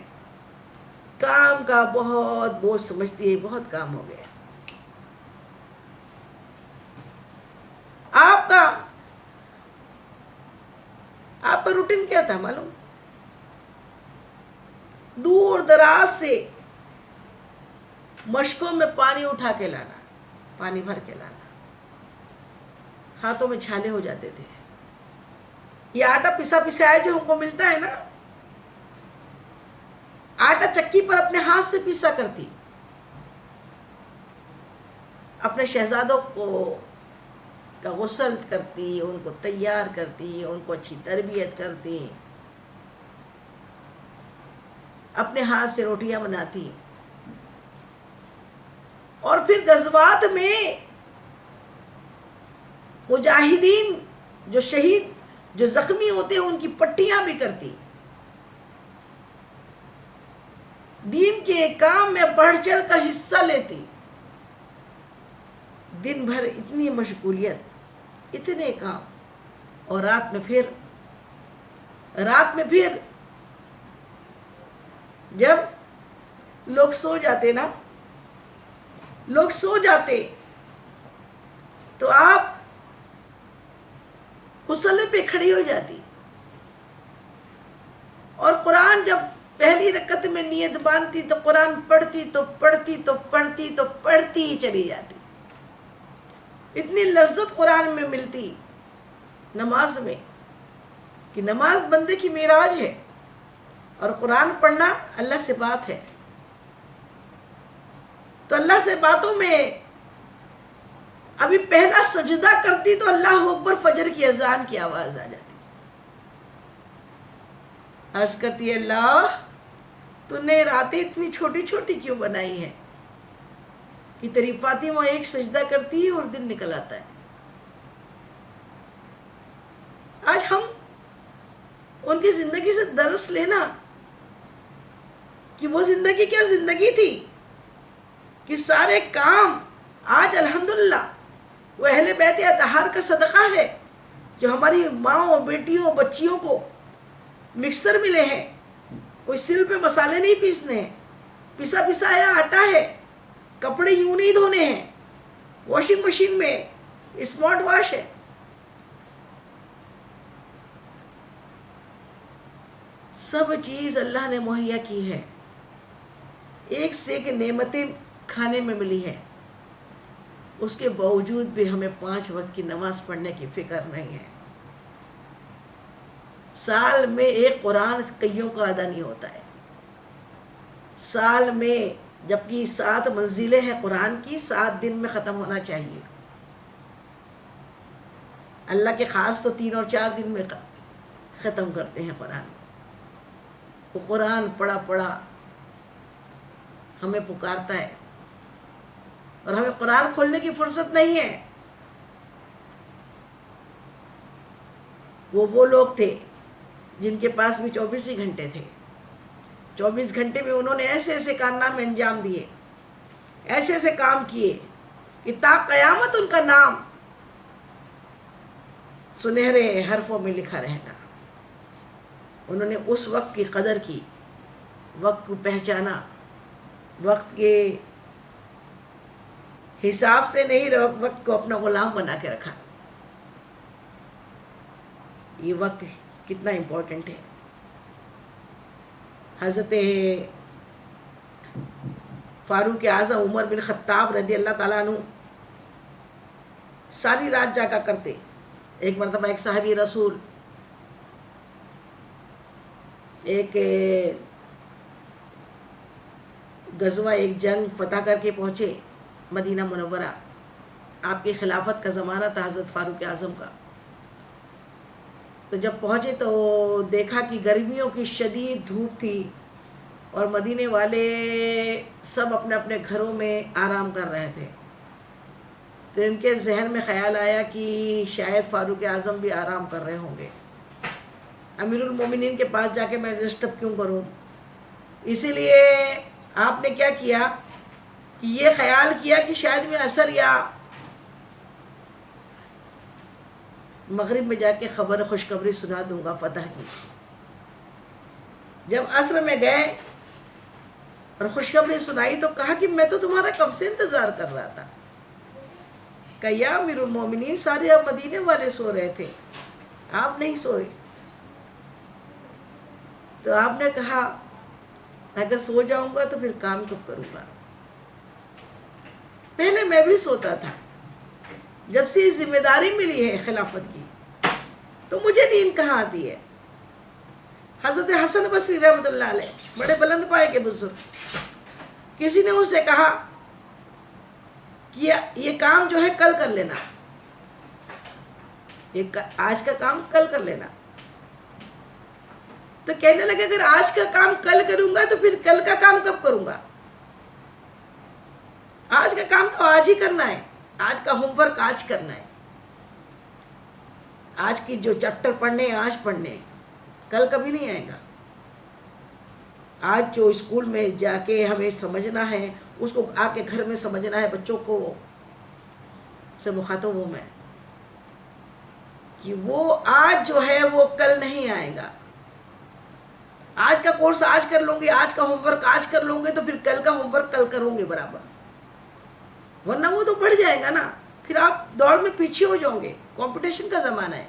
کام کا بہت بوجھ سمجھتی ہے. بہت کام ہو گیا. آپ کا روٹین کیا تھا معلوم؟ دور دراز سے مشکوں میں پانی اٹھا کے لانا، پانی بھر کے لانا، ہاتھوں میں چھالے ہو جاتے تھے. یہ آٹا پسا پسایا جو ہم کو ملتا ہے نا، آٹا چکی پر اپنے ہاتھ سے پیسا کرتی، اپنے شہزادوں کو کا غسل کرتی، ان کو تیار کرتی، ان کو اچھی تربیت کرتی، اپنے ہاتھ سے روٹیاں بناتی. اور پھر غزوات میں مجاہدین جو شہید، جو زخمی ہوتے ہیں، ان کی پٹیاں بھی کرتی. دین کے کام میں بڑھ چڑھ کر حصہ لیتی. دن بھر اتنی مشغولیت، اتنے کام، اور رات میں پھر جب لوگ سو جاتے تو آپ مصلی پہ کھڑی ہو جاتی اور قرآن جب پہلی رکعت میں نیت باندھتی تو قرآن پڑھتی ہی چلی جاتی. اتنی لذت قرآن میں ملتی نماز میں کہ نماز بندے کی معراج ہے اور قرآن پڑھنا اللہ سے بات ہے. تو اللہ سے باتوں میں ابھی پہلا سجدہ کرتی تو اللہ اکبر فجر کی اذان کی آواز آ جاتی. عرض کرتی ہے اللہ تو نے راتیں اتنی چھوٹی چھوٹی کیوں بنائی ہیں کہ تیری فاطمہ ایک سجدہ کرتی ہے اور دن نکل آتا ہے. آج ہم ان کی زندگی سے درس لینا کہ وہ زندگی کیا زندگی تھی کہ سارے کام آج الحمدللہ وہ اہل بیت اطہار کا صدقہ ہے جو ہماری ماؤں، بیٹیوں، بچیوں کو مکسر ملے ہیں. کوئی سل پہ مسالے نہیں پیسنے ہیں، پسا پسایا آٹا ہے، کپڑے یوں نہیں دھونے ہیں، واشنگ مشین میں اسمارٹ واش ہے. سب چیز اللہ نے مہیا کی ہے، ایک سے ایک نعمتیں کھانے میں ملی ہے. اس کے باوجود بھی ہمیں 5 وقت کی نماز پڑھنے کی فکر نہیں ہے. سال میں ایک قرآن کئیوں کا ادا نہیں ہوتا ہے. سال میں، جبکہ 7 منزلیں ہیں قرآن کی، 7 دن میں ختم ہونا چاہیے. اللہ کے خاص تو 3 اور 4 دن میں ختم کرتے ہیں قرآن کو. وہ قرآن پڑھا پڑھا ہمیں پکارتا ہے، اور ہمیں قرآن کھولنے کی فرصت نہیں ہے. وہ لوگ تھے جن کے پاس بھی 24 ہی گھنٹے تھے. 24 گھنٹے میں انہوں نے ایسے ایسے کارنامے انجام دیے، ایسے ایسے کام کیے کہ تا قیامت ان کا نام سنہرے حرفوں میں لکھا رہے گا. انہوں نے اس وقت کی قدر کی، وقت کو پہچانا، وقت کے حساب سے نہیں، وقت کو اپنا غلام بنا کے رکھا. یہ وقت کتنا امپورٹنٹ ہے. حضرت فاروق اعظم عمر بن خطاب رضی اللہ تعالیٰ عنہ ساری رات جاگا کرتے. ایک مرتبہ ایک صحابی رسول ایک غزوہ، ایک جنگ فتح کر کے پہنچے مدینہ منورہ. آپ کی خلافت کا زمانہ تھا حضرت فاروق اعظم کا. تو جب پہنچے تو دیکھا کہ گرمیوں کی شدید دھوپ تھی اور مدینے والے سب اپنے اپنے گھروں میں آرام کر رہے تھے. تو ان کے ذہن میں خیال آیا کہ شاید فاروق اعظم بھی آرام کر رہے ہوں گے. امیر المومنین کے پاس جا کے میں ڈسٹرب کیوں کروں. اسی لیے آپ نے کیا کیا کہ یہ خیال کیا کہ شاید میں عصر یا مغرب میں جا کے خبر خوشخبری سنا دوں گا فتح کی. جب عصر میں گئے اور خوشخبری سنائی تو کہا کہ میں تو تمہارا کب سے انتظار کر رہا تھا. کہ یا امیر المومنین سارے اب مدینے والے سو رہے تھے، آپ نہیں سوئے. تو آپ نے کہا اگر سو جاؤں گا تو پھر کام کب کروں گا. پہلے میں بھی سوتا تھا، جب سے ذمہ داری ملی ہے خلافت کی تو مجھے نیند کہاں آتی ہے. حضرت حسن بصری رحمۃ اللہ علیہ بڑے بلند پائے کے بزرگ، کسی نے ان سے کہا کہ یہ کام جو ہے کل کر لینا، آج کا کام کل کر لینا. تو کہنے لگے اگر آج کا کام کل کروں گا تو پھر کل کا کام کب کروں گا. آج کا کام تو آج ہی کرنا ہے، آج کا ہوم ورک آج کرنا ہے، آج کی جو چیپٹر پڑھنے ہیں آج پڑھنے ہیں، کل کبھی نہیں آئے گا. آج جو اسکول میں جا کے ہمیں سمجھنا ہے اس کو آ کے گھر میں سمجھنا ہے. بچوں کو سے مخاطب ہوں میں کہ وہ آج جو ہے وہ کل نہیں آئے گا. آج کا کورس آج کر لوں گے، آج کا ہوم ورک آج کر لوں گے تو پھر کل کا ہوم ورک کل کروں گے برابر، ورنہ وہ تو بڑھ جائے گا نا. پھر آپ دوڑ میں پیچھے ہو جاؤ گے. کمپٹیشن کا زمانہ ہے.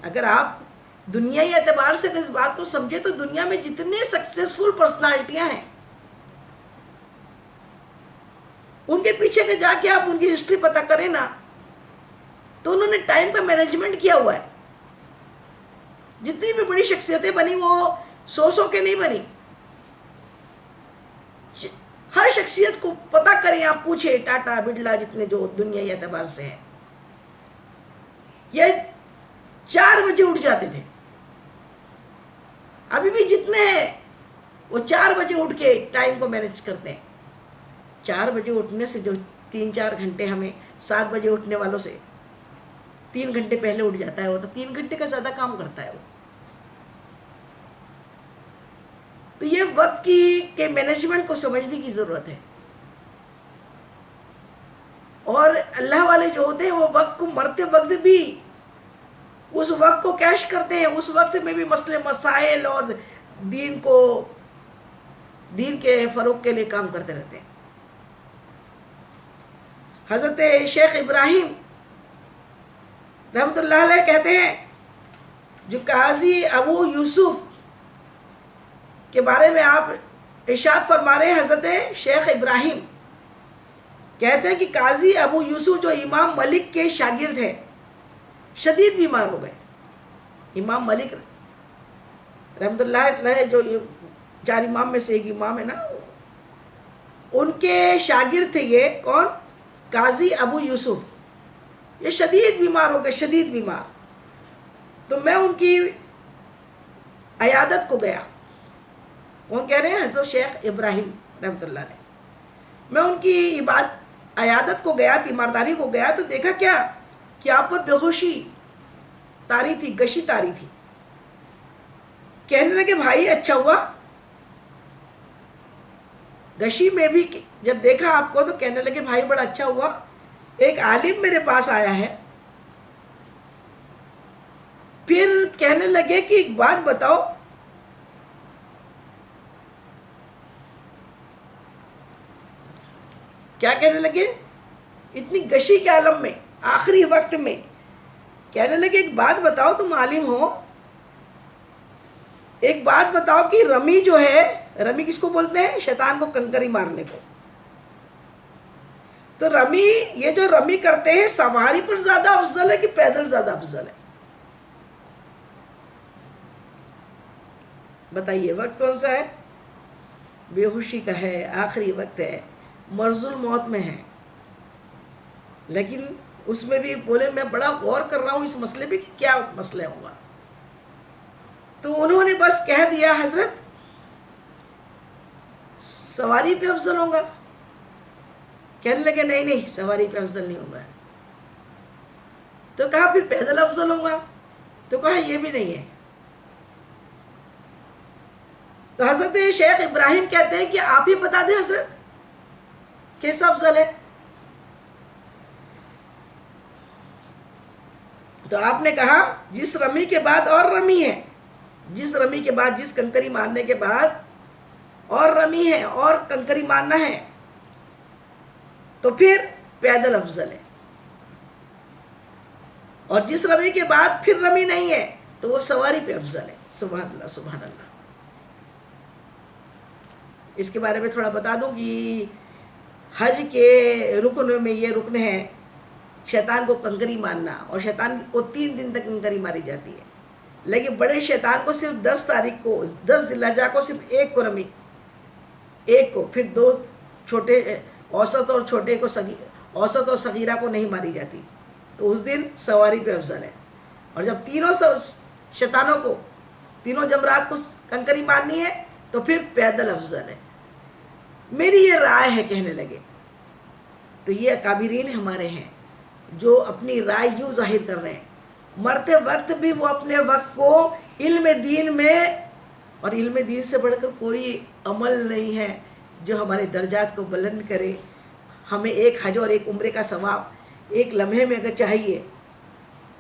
اگر آپ دنیائی اعتبار سے اس بات کو سمجھے تو دنیا میں جتنے سکسیسفل پرسنالٹیاں ہیں ان کے پیچھے کے جا کے آپ ان کی ہسٹری پتہ کریں نا تو انہوں نے ٹائم کا مینجمنٹ کیا ہوا ہے. جتنی بھی بڑی شخصیتیں بنی وہ 100 کے نہیں بنی. ہر شخصیت کو پتہ کریں، آپ پوچھیں ٹاٹا بڑلا جتنے جو دنیائی اعتبار سے ہیں، یہ 4 بجے اٹھ جاتے تھے. ابھی بھی جتنے ہیں وہ 4 بجے اٹھ کے ٹائم کو مینیج کرتے ہیں. 4 بجے اٹھنے سے جو 3-4 گھنٹے ہمیں 7 بجے اٹھنے والوں سے 3 گھنٹے پہلے اٹھ جاتا ہے وہ تو 3 گھنٹے کا زیادہ کام کرتا ہے وہ. تو یہ وقت کے مینجمنٹ کو سمجھنے کی ضرورت ہے. اور اللہ والے جو ہوتے ہیں وہ وقت کو مرتے وقت بھی اس وقت کو کیش کرتے ہیں. اس وقت میں بھی مسئلے مسائل اور دین کے فروغ کے لیے کام کرتے رہتے ہیں. حضرت شیخ ابراہیم رحمۃ اللہ علیہ کہتے ہیں، جو قاضی ابو یوسف کے بارے میں آپ ارشاد فرما رہے ہیں، حضرت شیخ ابراہیم کہتے ہیں کہ قاضی ابو یوسف جو امام ملک کے شاگرد ہیں، شدید بیمار ہو گئے. امام ملک رحمۃ اللہ علیہ جو 4 امام میں سے ایک امام ہے نا، ان کے شاگرد تھے یہ کون؟ قاضی ابو یوسف. یہ شدید بیمار ہو گئے، شدید بیمار. تو میں ان کی عیادت کو گیا. کون کہہ رہے ہیں؟ حضرت شیخ ابراہیم رحمۃ اللہ علیہ. میں ان کی عیادت کو گیا، تیمارداری کو گیا، تو دیکھا کیا کہ آپ پر بے ہوشی طاری تھی، گشی طاری تھی. کہنے لگے بھائی اچھا ہوا. گشی میں بھی جب دیکھا آپ کو تو کہنے لگے بھائی بڑا اچھا ہوا، ایک عالم میرے پاس آیا ہے. پھر کہنے لگے کہ ایک بات بتاؤ، کیا کہنے لگے؟ اتنی گشی کے عالم میں، آخری وقت میں کہنے لگے ایک بات بتاؤ، تم عالم ہو، ایک بات بتاؤ کہ رمی جو ہے، رمی کس کو بولتے ہیں؟ شیطان کو کنکری مارنے کو. تو رمی، یہ جو رمی کرتے ہیں، سواری پر زیادہ افضل ہے کہ پیدل زیادہ افضل ہے؟ بتائیے. وقت کون سا ہے؟ بے ہوشی کا ہے، آخری وقت ہے، مرض الموت میں ہے. لیکن اس میں بھی بولے میں بڑا غور کر رہا ہوں اس مسئلے پہ کہ کیا مسئلہ ہوگا. تو انہوں نے بس کہہ دیا حضرت سواری پہ افضل ہوگا. کہنے لگے نہیں نہیں، سواری پہ افضل نہیں ہوگا. تو کہا پھر پیدل افضل ہوگا. تو کہا یہ بھی نہیں ہے. تو حضرت شیخ ابراہیم کہتے ہیں کہ آپ ہی بتا دیں حضرت کیسا افضل ہے. تو آپ نے کہا جس رمی کے بعد اور رمی ہے، جس رمی کے بعد، جس کنکری مارنے کے بعد اور رمی ہے اور کنکری مارنا ہے، تو پھر پیدل افضل ہے. اور جس رمی کے بعد پھر رمی نہیں ہے تو وہ سواری پہ افضل ہے. سبحان اللہ سبحان اللہ. اس کے بارے میں تھوڑا بتا دوں کہ حج کے رکن میں یہ رکن ہے شیطان کو کنکری مارنا، اور شیطان کو 3 دن تک کنکری ماری جاتی ہے. لیکن بڑے شیطان کو صرف 10 تاریخ کو، 10 ذی الحجہ کو صرف ایک کو رمی، ایک کو، پھر 2 چھوٹے اوسط اور چھوٹے کو، اوسط اور صغیرہ کو نہیں ماری جاتی. تو اس دن سواری پہ افضل ہے. اور جب تینوں شیطانوں کو، تینوں جمرات کو کنکری مارنی ہے تو پھر پیدل افضل ہے. میری یہ رائے ہے کہنے لگے. تو یہ اکابرین ہمارے ہیں جو اپنی رائے یوں ظاہر کر رہے ہیں. مرتے وقت بھی وہ اپنے وقت کو علم دین میں، اور علم دین سے بڑھ کر کوئی عمل نہیں ہے جو ہمارے درجات کو بلند کرے. ہمیں ایک حج اور ایک عمرے کا ثواب ایک لمحے میں اگر چاہیے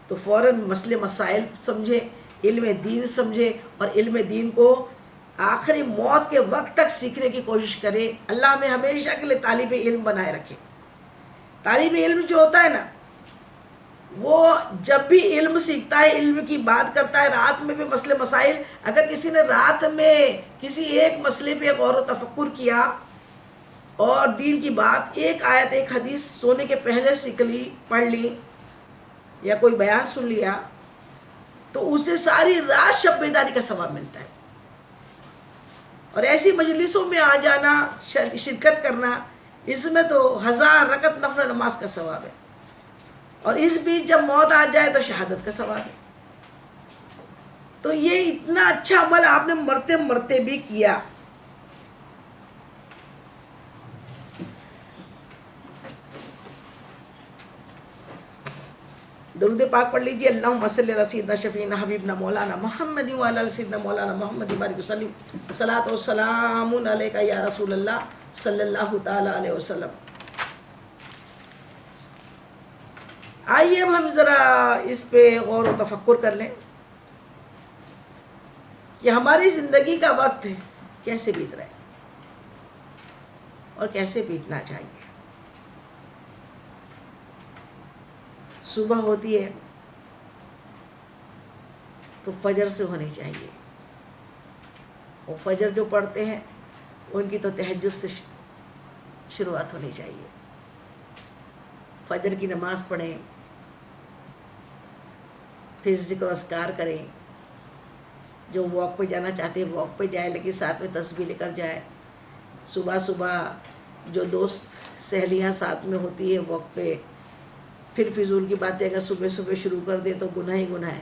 تو فوراً مسئلے مسائل سمجھے، علم دین سمجھے، اور علم دین کو آخری موت کے وقت تک سیکھنے کی کوشش کرے. اللہ ہمیں ہمیشہ کے لیے طالب علم بنائے رکھے. طالب علم جو ہوتا ہے نا، وہ جب بھی علم سیکھتا ہے، علم کی بات کرتا ہے، رات میں بھی مسئلے مسائل، اگر کسی نے رات میں کسی ایک مسئلے پہ غور و تفکر کیا اور دین کی بات، ایک آیت ایک حدیث سونے کے پہلے سیکھ لی، پڑھ لی، یا کوئی بیان سن لیا، تو اسے ساری رات شب بیداری کا ثواب ملتا ہے. اور ایسی مجلسوں میں آ جانا، شرکت کرنا، اس میں تو 1000 رکعت نفل نماز کا ثواب ہے. اور اس بیچ جب موت آ جائے تو شہادت کا ثواب ہے. تو یہ اتنا اچھا عمل آپ نے مرتے مرتے بھی کیا. درود پاک پڑھ لیجیے. اللہم صلی علی سیدنا شفیعنا حبیبنا مولانا محمد وعلی آل سیدنا مولانا محمد بارک وسلم. صلاۃ و سلام علیکہ یا رسول اللہ صلی اللہ تعالی علیہ وسلم. آئیے اب ہم ذرا اس پہ غور و تفکر کر لیں کہ ہماری زندگی کا وقت کیسے بیت رہا ہے اور کیسے بیتنا چاہیے. صبح ہوتی ہے تو فجر سے ہونی چاہیے. وہ فجر جو پڑھتے ہیں ان کی تو تہجد سے شروعات ہونی چاہیے. فجر کی نماز پڑھیں، پھر ذکر و اذکار کریں. جو واک پہ جانا چاہتے ہیں واک پہ جائے، لیکن ساتھ میں تسبیح لے کر جائے. صبح صبح جو دوست سہیلیاں ساتھ میں ہوتی ہے واک پہ، پھر فضول کی باتیں اگر صبح صبح شروع کر دیں تو گناہ ہی گناہ ہے.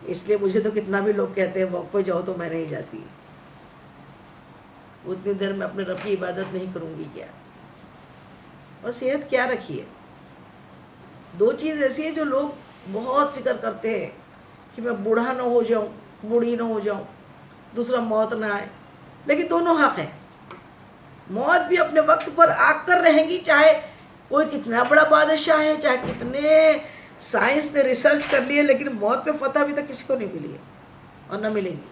اس لیے مجھے تو کتنا بھی لوگ کہتے ہیں واک پہ جاؤ تو میں نہیں جاتی. اتنی دیر میں اپنے رب کی عبادت نہیں کروں گی کیا؟ اور صحت کیا رکھی ہے؟ 2 چیز ایسی ہیں جو لوگ بہت فکر کرتے ہیں کہ میں بوڑھا نہ ہو جاؤں، بوڑھی نہ ہو جاؤں، دوسرا موت نہ آئے. لیکن دونوں حق ہیں. موت بھی اپنے وقت پر آ کر رہیں گی، چاہے کوئی کتنا بڑا بادشاہ ہے، چاہے کتنے سائنس نے ریسرچ کر لی ہے، لیکن موت پہ فتح ابھی تک کسی کو نہیں ملی ہے اور نہ ملیں گی.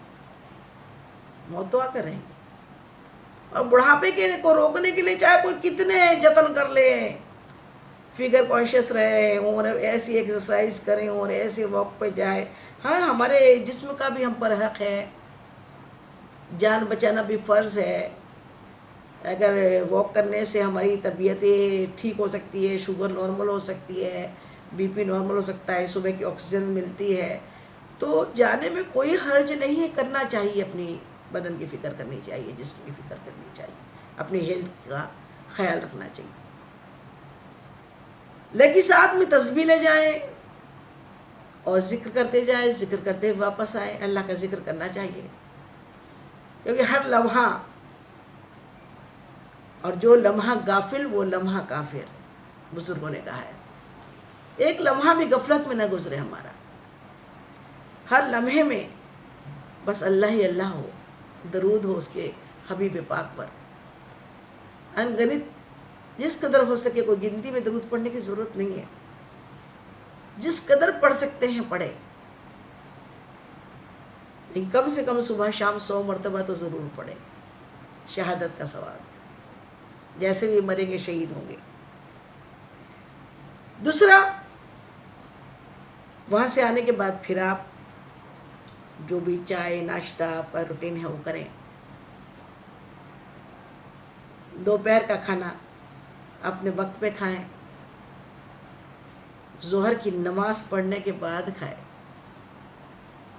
موت تو آ کر رہیں گی. اور بڑھاپے کو روکنے کے لیے چاہے کوئی کتنے جتن کر لے، فگر کانشیس رہے اور ایسی ایکسرسائز کریں اور ایسے واک پہ جائے. ہاں، ہمارے جسم کا بھی ہم پر حق ہے، جان بچانا بھی فرض ہے. اگر واک کرنے سے ہماری طبیعتیں ٹھیک ہو سکتی ہے، شوگر نارمل ہو سکتی ہے، بی پی نارمل ہو سکتا ہے، صبح کی آکسیجن ملتی ہے، تو جانے میں کوئی حرج نہیں ہے. کرنا چاہیے، اپنی بدن کی فکر کرنی چاہیے، جسم کی فکر کرنی چاہیے، اپنی ہیلتھ کا خیال رکھنا چاہیے. لیکن ساتھ میں تسبیح لے جائیں اور ذکر کرتے جائیں، ذکر کرتے واپس آئیں. اللہ کا ذکر کرنا چاہیے، کیونکہ ہر لمحہ، اور جو لمحہ غافل وہ لمحہ کافر، بزرگوں نے کہا ہے. ایک لمحہ بھی غفلت میں نہ گزرے ہمارا. ہر لمحے میں بس اللہ ہی اللہ ہو، درود ہو اس کے حبیب پاک پر. انگنت جس قدر ہو سکے، کوئی گنتی میں درود پڑھنے کی ضرورت نہیں ہے. جس قدر پڑھ سکتے ہیں پڑھیں، لیکن کم سے کم صبح شام 100 مرتبہ تو ضرور پڑھیں. شہادت کا ثواب، جیسے بھی مریں گے شہید ہوں گے. دوسرا، وہاں سے آنے کے بعد پھر آپ جو بھی چائے ناشتہ پر روٹین ہے وہ کریں. دوپہر کا کھانا اپنے وقت پہ کھائیں. ظہر کی نماز پڑھنے کے بعد کھائیں،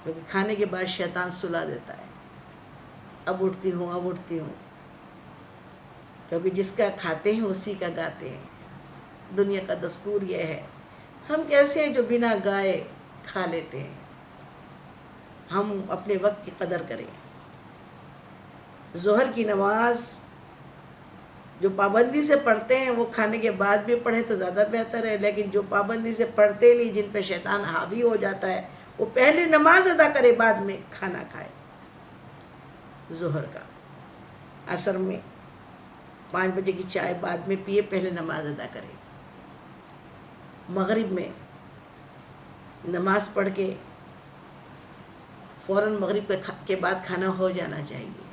کیونکہ کھانے کے بعد شیطان سلا دیتا ہے. اب اٹھتی ہوں، کیونکہ جس کا کھاتے ہیں اسی کا گاتے ہیں. دنیا کا دستور یہ ہے. ہم کیسے ہیں جو بنا گائے کھا لیتے ہیں؟ ہم اپنے وقت کی قدر کریں. ظہر کی نماز جو پابندی سے پڑھتے ہیں وہ کھانے کے بعد بھی پڑھیں تو زیادہ بہتر ہے. لیکن جو پابندی سے پڑھتے نہیں، جن پہ شیطان حاوی ہو جاتا ہے، وہ پہلے نماز ادا کرے، بعد میں کھانا کھائے. ظہر کا، عصر میں 5 بجے کی چائے بعد میں پیے، پہلے نماز ادا کرے. مغرب میں نماز پڑھ کے فوراً مغرب کے بعد کھانا ہو جانا چاہیے.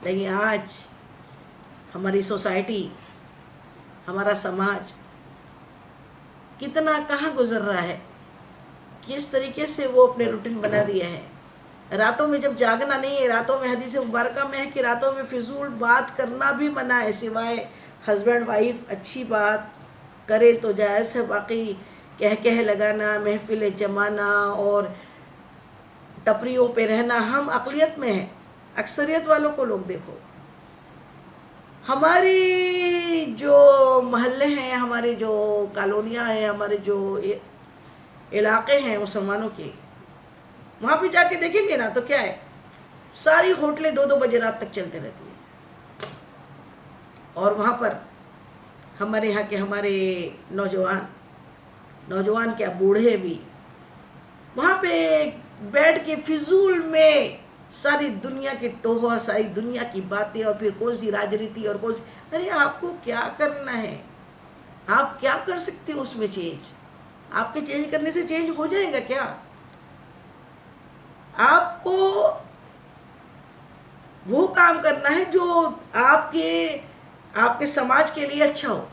لیکن آج ہماری سوسائٹی، ہمارا سماج کتنا کہاں گزر رہا ہے، کس طریقے سے وہ اپنے روٹین بنا دیا ہے. راتوں میں جب جاگنا نہیں ہے، راتوں میں حدیث مبارکہ میں ہے کہ راتوں میں فضول بات کرنا بھی منع ہے، سوائے ہسبینڈ وائف اچھی بات کرے تو جائز ہے. باقی کہہ لگانا، محفل جمانا اور ٹپریوں پہ رہنا، ہم اقلیت میں ہیں. اکثریت والوں کو لوگ دیکھو، ہماری جو محلے ہیں، ہمارے جو کالونیاں ہیں، ہمارے جو علاقے ہیں مسلمانوں کے، وہاں پہ جا کے دیکھیں گے نا تو کیا ہے، ساری ہوٹلیں 2-2 بجے رات تک چلتے رہتی ہیں. اور وہاں پر ہمارے یہاں کے ہمارے نوجوان کیا، بوڑھے بھی وہاں پہ بیٹھ کے فضول میں ساری دنیا کے ٹوہا، ساری دنیا کی باتیں، اور پھر کون سی راجنیتی اور کون سی. ارے آپ کو کیا کرنا ہے؟ آپ کیا کر سکتے ہو اس میں چینج؟ آپ کے چینج کرنے سے چینج ہو جائے گا کیا؟ آپ کو وہ کام کرنا ہے جو آپ کے آپ کے سماج کے لیے اچھا ہو،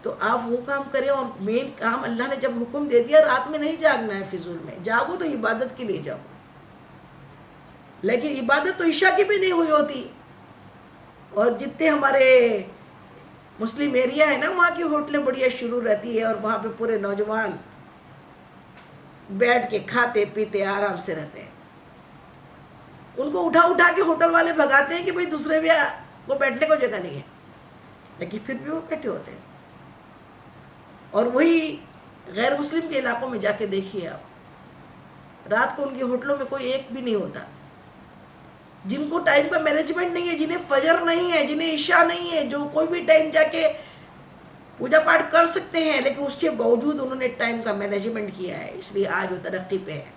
تو آپ وہ کام کریں. اور مین کام اللہ نے جب حکم دے دیا رات میں نہیں جاگنا ہے، فضول میں جاگو تو عبادت کے لیے جاگو. لیکن عبادت تو عشاء کی بھی نہیں ہوئی ہوتی. اور جتنے ہمارے مسلم ایریا ہے نا، وہاں کی ہوٹلیں بڑھیا شروع رہتی ہے، اور وہاں پہ پورے نوجوان بیٹھ کے کھاتے پیتے آرام سے رہتے ہیں. ان کو اٹھا اٹھا کے ہوٹل والے بھگاتے ہیں کہ بھئی دوسرے بھی کو بیٹھنے کو جگہ نہیں ہے، لیکن پھر بھی وہ بیٹھے ہوتے ہیں. اور وہی غیر مسلم کے علاقوں میں جا کے دیکھیے آپ، رات کو ان کی ہوٹلوں میں کوئی ایک بھی نہیں ہوتا. جن کو ٹائم کا مینجمنٹ نہیں ہے، جنہیں فجر نہیں ہے، جنہیں عشاء نہیں ہے، جو کوئی بھی ٹائم جا کے پوجا پاٹ کر سکتے ہیں، لیکن اس کے باوجود انہوں نے ٹائم کا مینجمنٹ کیا ہے، اس لیے آج وہ ترقی پہ ہے.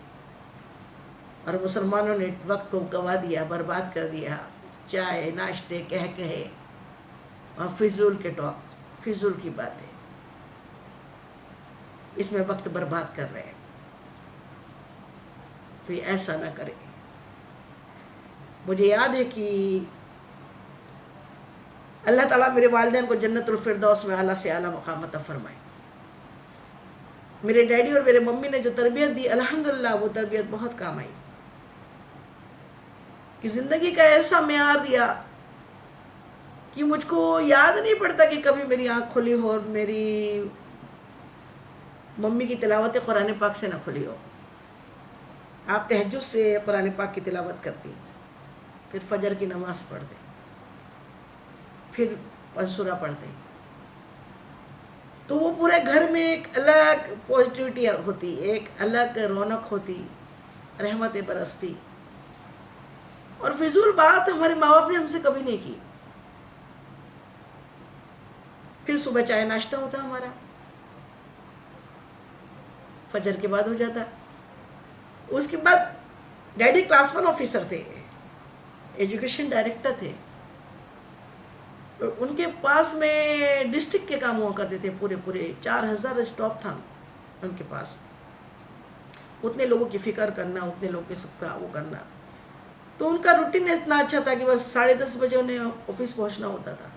اور مسلمانوں نے وقت کو گوا دیا، برباد کر دیا، چائے ناشتے کہے اور فضول کے ٹاک، فضول کی باتیں، اس میں وقت برباد کر رہے ہیں. تو یہ ایسا نہ کرے. مجھے یاد ہے کہ اللہ تعالیٰ میرے والدین کو جنت الفردوس میں اعلیٰ سے اعلیٰ مقام عطا فرمائے. میرے ڈیڈی اور میرے ممی نے جو تربیت دی، الحمدللہ وہ تربیت بہت کام آئی. کہ زندگی کا ایسا معیار دیا کہ مجھ کو یاد نہیں پڑتا کہ کبھی میری آنکھ کھلی ہو اور میری ممی کی تلاوت قرآن پاک سے نہ کھلی ہو. آپ تہجد سے قرآن پاک کی تلاوت کرتی، پھر فجر کی نماز پڑھتے، پھر پنسورہ پڑھتے، تو وہ پورے گھر میں ایک الگ پازیٹیوٹی ہوتی، ایک الگ رونق ہوتی، رحمتیں برستی. اور فضول بات ہمارے ماں باپ نے ہم سے کبھی نہیں کی. پھر صبح چائے ناشتہ ہوتا ہمارا، فجر کے بعد ہو جاتا. اس کے بعد ڈیڈی کلاس 1 آفیسر تھے، ایجوکیشن ڈائریکٹر تھے. ان کے پاس میں ڈسٹرکٹ کے کام ہوا کرتے تھے، پورے 4000 اسٹاف تھا ان کے پاس. اتنے لوگوں کی فکر کرنا، اتنے لوگوں کے سب کا وہ کرنا. تو ان کا روٹین اتنا اچھا تھا کہ بس 10:30 بجے انہیں آفس پہنچنا ہوتا تھا.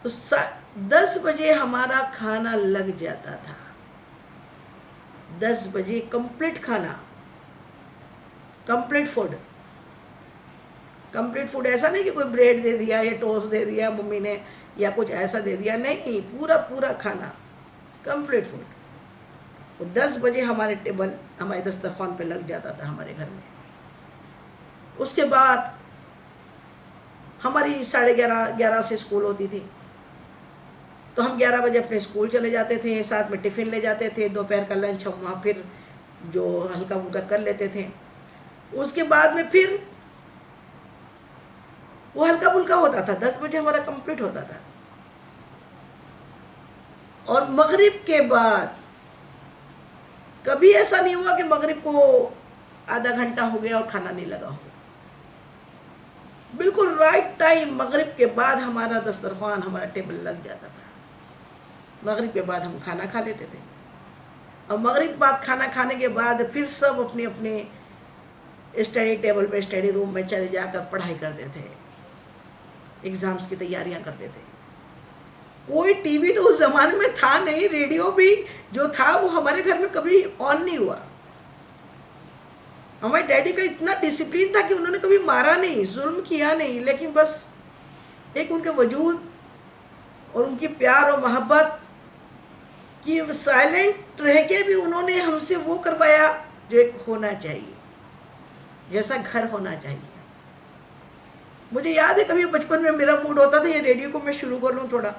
تو 10 بجے ہمارا کھانا لگ جاتا تھا. 10 بجے کمپلیٹ کھانا، کمپلیٹ فوڈ. کمپلیٹ فوڈ ایسا نہیں کہ کوئی بریڈ دے دیا یا ٹوسٹ دے دیا ممی نے یا کچھ ایسا دے دیا، نہیں، پورا کھانا، کمپلیٹ فوڈ. 10 بجے ہمارے ٹیبل، ہمارے دسترخوان پہ لگ جاتا تھا ہمارے گھر میں. اس کے بعد ہماری 11:30 سے اسکول ہوتی تھی، تو ہم 11 بجے اپنے اسکول چلے جاتے تھے، ساتھ میں ٹفن لے جاتے تھے. دوپہر کا لنچ ہم وہاں پھر جو ہلکا پھلکا کر لیتے تھے. اس کے بعد میں پھر وہ ہلکا پھلکا ہوتا تھا. 10 بجے ہمارا کمپلیٹ ہوتا تھا. اور مغرب کے بعد کبھی ایسا نہیں ہوا کہ مغرب کو آدھا گھنٹہ ہو گیا اور کھانا نہیں لگا ہو. بالکل رائٹ ٹائم مغرب کے بعد ہمارا دسترخوان، ہمارا ٹیبل لگ جاتا تھا. مغرب کے بعد ہم کھانا کھا لیتے تھے، اور مغرب بعد کھانا کھانے کے بعد پھر سب اپنے اپنے اسٹڈی ٹیبل پہ، اسٹڈی روم میں چلے جا کر پڑھائی کرتے تھے، ایگزامز کی تیاریاں کرتے تھے. کوئی ٹی وی تو اس زمانے میں تھا نہیں، ریڈیو بھی جو تھا وہ ہمارے گھر میں کبھی آن نہیں ہوا. ہمارے ڈیڈی کا اتنا ڈسپلن تھا کہ انہوں نے کبھی مارا نہیں، ظلم کیا نہیں، لیکن بس ایک ان کے وجود اور ان کی پیار اور محبت کہ سائلنٹ رہ کے بھی انہوں نے ہم سے وہ کروایا جو ایک ہونا چاہیے، جیسا گھر ہونا چاہیے. مجھے یاد ہے کبھی بچپن میں میرا موڈ ہوتا تھا یہ ریڈیو کو میں شروع کر لوں تھوڑا،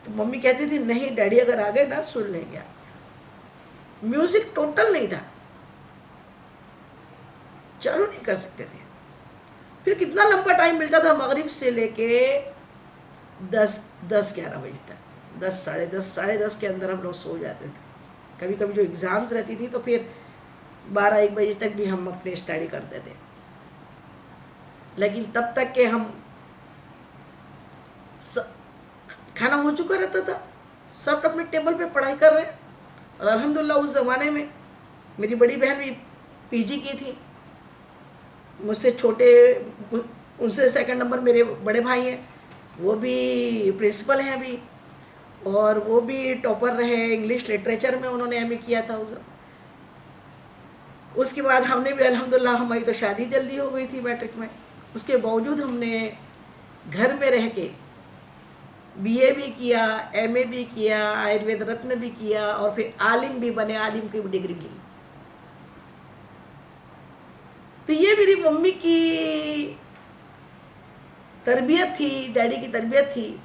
تو ممی کہتی تھی نہیں ڈیڈی اگر آ گئے نا سن لیں گے. میوزک ٹوٹل نہیں تھا، چالو نہیں کر سکتے تھے. پھر کتنا لمبا ٹائم ملتا تھا مغرب سے لے کے 10-11 بجے تک، 10 ساڑھے 10 کے اندر ہم لوگ سو جاتے تھے. کبھی کبھی جو ایگزامز رہتی تھی تو پھر 12-1 بجے تک بھی ہم اپنے اسٹڈی کرتے تھے. لیکن تب تک کہ ہم کھانا ہو چکا رہتا تھا، سب اپنے ٹیبل پہ پڑھائی کر رہے ہیں. اور الحمدللہ اس زمانے میں میری بڑی بہن بھی پی جی کی تھی، مجھ سے چھوٹے ان سے سیکنڈ نمبر میرے بڑے بھائی ہیں، وہ بھی پرنسپل ہیں ابھی، اور وہ بھی ٹاپر رہے انگلش لٹریچر میں، انہوں نے ایم اے کیا تھا۔ اس کے بعد ہم نے بھی الحمدللہ، ہماری تو شادی جلدی ہو گئی تھی میٹرک میں، اس کے باوجود ہم نے گھر میں رہ کے بی اے بھی کیا، ایم اے بھی کیا، آیوروید رتن بھی کیا، اور پھر عالم بھی بنے، عالم کی بھی ڈگری لی۔ تو یہ میری ممی کی تربیت تھی، ڈیڈی کی تربیت تھی،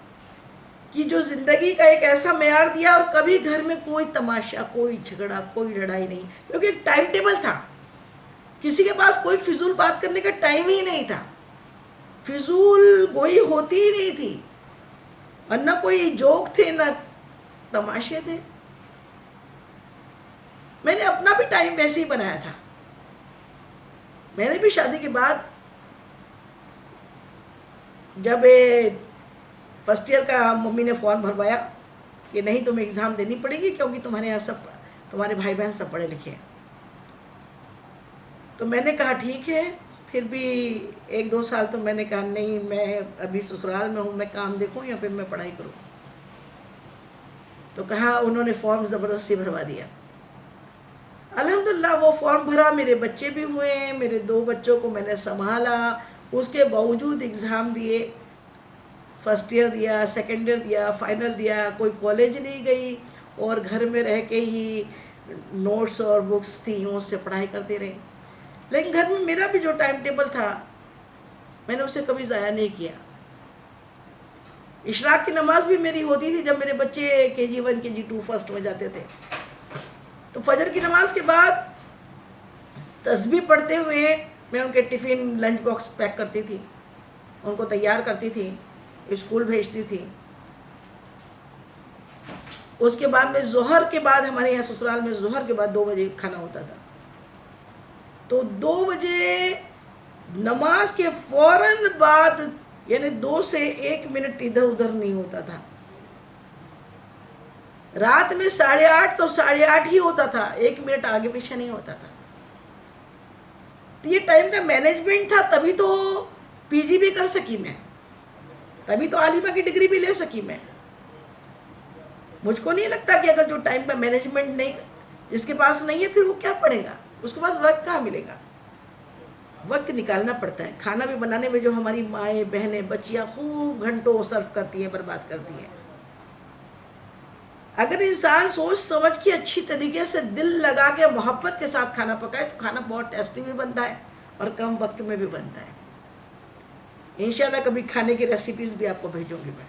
کہ جو زندگی کا ایک ایسا معیار دیا، اور کبھی گھر میں کوئی تماشا، کوئی جھگڑا، کوئی لڑائی نہیں، کیونکہ ایک ٹائم ٹیبل تھا، کسی کے پاس کوئی فضول بات کرنے کا ٹائم ہی نہیں تھا، فضول گوئی ہوتی ہی نہیں تھی، اور نہ کوئی جوک تھے نہ تماشے تھے۔ میں نے اپنا بھی ٹائم ویسے ہی بنایا تھا۔ میں نے بھی شادی کے بعد جب فرسٹ ایئر کا ممی نے فارم بھروایا کہ نہیں تمہیں ایگزام دینی پڑے گی، کیونکہ تمہارے یہاں سب، تمہارے بھائی بہن سب پڑھے لکھے ہیں، تو میں نے کہا ٹھیک ہے۔ پھر بھی ایک دو سال تو میں نے کہا نہیں، میں ابھی سسرال میں ہوں، میں کام دیکھوں یا پھر میں پڑھائی کروں۔ تو کہا، انہوں نے فارم زبردستی بھروا دیا۔ الحمدللہ وہ فارم بھرا، میرے بچے بھی ہوئے ہیں، میرے 2 بچوں کو میں نے سنبھالا، اس کے باوجود ایگزام دیے، فرسٹ ایئر دیا، سیکنڈ ایئر دیا، فائنل دیا، کوئی کالج نہیں گئی، اور گھر میں رہ کے ہی نوٹس اور بکس تھیں اس سے پڑھائی کرتے رہے۔ لیکن گھر میں میرا بھی جو ٹائم ٹیبل تھا، میں نے اسے کبھی ضائع نہیں کیا۔ اشراق کی نماز بھی میری ہوتی تھی جب میرے بچے KG 1 KG 2 فرسٹ میں جاتے تھے، تو فجر کی نماز کے بعد تسبیح پڑھتے ہوئے میں ان کے ٹفن لنچ باکس پیک کرتی تھی، ان کو تیار کرتی تھی، اسکول بھیجتی تھی۔ اس کے بعد میں ظہر کے بعد، ہمارے یہاں سسرال میں ظہر کے بعد 2 بجے کھانا ہوتا تھا، تو 2 بجے نماز کے فوراً بعد، یعنی 2 سے 1 منٹ ادھر ادھر نہیں ہوتا تھا۔ رات میں 8:30 تو 8:30 ہی ہوتا تھا، 1 منٹ آگے پیچھے نہیں ہوتا تھا۔ تو یہ ٹائم کا مینجمنٹ تھا، تبھی تو PG بھی کر سکی میں، تبھی تو عالمہ کی ڈگری بھی لے سکی میں۔ مجھ کو نہیں لگتا کہ اگر جو ٹائم کا مینجمنٹ نہیں، جس کے پاس نہیں ہے، پھر وہ کیا پڑھے گا، اس کے پاس وقت کہاں ملے گا۔ وقت نکالنا پڑتا ہے۔ کھانا بھی بنانے میں جو ہماری مائیں، بہنیں، بچیاں خوب گھنٹوں صرف کرتی ہیں، برباد کرتی ہیں، اگر انسان سوچ سمجھ کے اچھی طریقے سے دل لگا کے محبت کے ساتھ کھانا پکائے تو کھانا بہت ٹیسٹی بھی بنتا ہے اور کم وقت میں بھی بنتا ہے۔ انشاءاللہ کبھی کھانے کی ریسیپیز بھی آپ کو بھیجوں گی میں،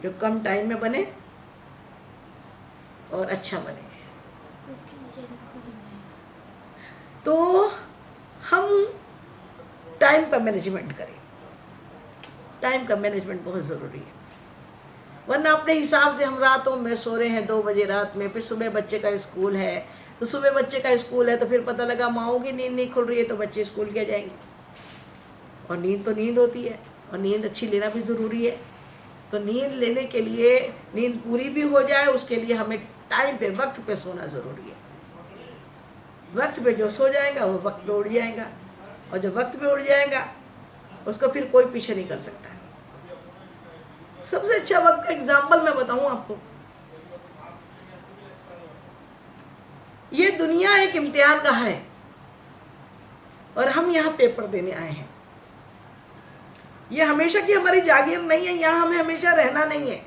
جو کم ٹائم میں بنے اور اچھا بنے۔ تو ہم ٹائم کا مینجمنٹ کریں، ٹائم کا مینجمنٹ بہت ضروری ہے، ورنہ اپنے حساب سے ہم راتوں میں سو رہے ہیں 2 بجے رات میں، پھر صبح بچے کا اسکول ہے، تو صبح بچے کا اسکول ہے تو پھر پتہ لگا ماؤں کی نیند نہیں کھل رہی ہے، تو بچے اسکول کیا جائیں گے، اور نیند تو نیند ہوتی ہے، اور نیند اچھی لینا بھی ضروری ہے۔ تو نیند لینے کے لیے، نیند پوری بھی ہو جائے، اس کے لیے ہمیں ٹائم پہ، وقت پہ سونا ضروری ہے۔ وقت پہ جو سو جائے گا وہ وقت پہ اٹھ جائے گا، اور جو وقت پہ اٹھ جائے گا اس کو پھر کوئی پیچھے نہیں کر سکتا۔ سب سے اچھا وقت کا اگزامپل میں بتاؤں آپ کو، یہ دنیا ایک امتحان گاہ ہے، اور ہم یہاں پیپر دینے آئے ہیں۔ یہ ہمیشہ کی ہماری جاگیر نہیں ہے، یہاں ہمیں ہمیشہ رہنا نہیں ہے۔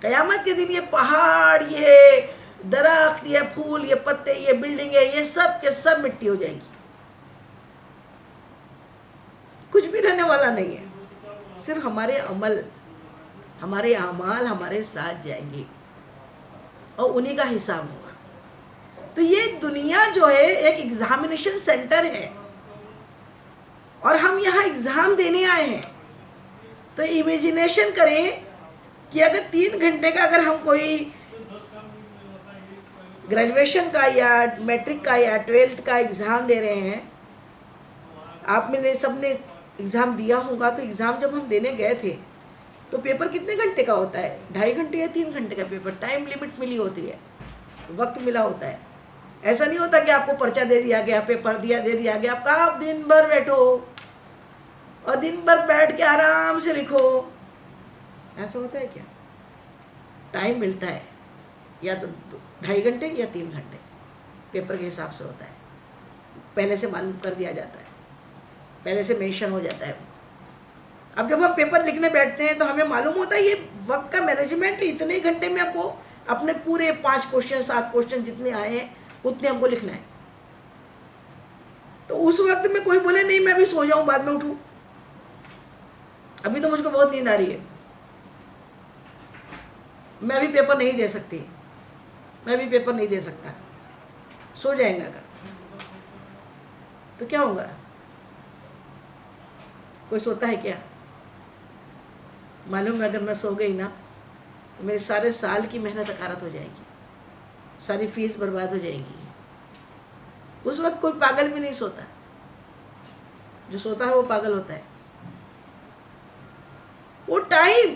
قیامت کے دن یہ پہاڑ، یہ درخت، یہ پھول، یہ پتے، یہ بلڈنگیں، یہ سب کے سب مٹی ہو جائیں گی، کچھ بھی رہنے والا نہیں ہے، صرف ہمارے عمل، ہمارے اعمال ہمارے ساتھ جائیں گے، اور انہی کا حساب ہوگا۔ تو یہ دنیا جو ہے ایک ایگزامینیشن سینٹر ہے، اور ہم یہاں ایگزام دینے آئے ہیں۔ تو امیجینیشن کریں کہ اگر 3 گھنٹے کا، اگر ہم کوئی گریجویشن کا یا میٹرک کا یا 12th کا ایگزام دے رہے ہیں، آپ میں نے سب نے ایگزام دیا ہوگا، تو ایگزام جب ہم دینے گئے تھے تو پیپر کتنے گھنٹے کا ہوتا ہے؟ 2.5 گھنٹے یا 3 گھنٹے کا پیپر، ٹائم لمٹ ملی ہوتی ہے، وقت ملا ہوتا ہے۔ ایسا نہیں ہوتا کہ آپ کو پرچہ دے دیا گیا، پیپر دے دیا گیا، آپ کہاں آپ دن بھر بیٹھو اور دن بھر بیٹھ کے آرام سے لکھو. ایسا ہوتا ہے کیا؟ ٹائم ملتا ہے یا تو 2.5 گھنٹے یا 3 گھنٹے پیپر کے حساب سے ہوتا ہے. پہلے سے معلوم کر دیا جاتا ہے, پہلے سے مینشن ہو جاتا ہے. اب جب ہم پیپر لکھنے بیٹھتے ہیں تو ہمیں معلوم ہوتا ہے یہ وقت کا مینجمنٹ اتنے گھنٹے میں آپ کو اپنے پورے 5 کوشچن 7 کوشچن جتنے آئے ہیں اتنے ہم کو لکھنا ہے. تو اس وقت میں کوئی بولے نہیں میں ابھی سو جاؤں بعد میں اٹھوں, ابھی تو مجھ کو بہت نیند آ رہی ہے, میں ابھی پیپر نہیں دے سکتی, میں ابھی پیپر نہیں دے سکتا, سو جائیں گے اگر تو کیا ہوگا؟ کوئی سوتا ہے کیا؟ معلوم ہے اگر میں سو گئی نا تو میرے سارے سال کی محنت اکارت ہو جائے گی, ساری فیس برباد ہو جائے گی. اس وقت کوئی پاگل بھی نہیں سوتا, جو سوتا ہے وہ پاگل ہوتا ہے. وہ ٹائم,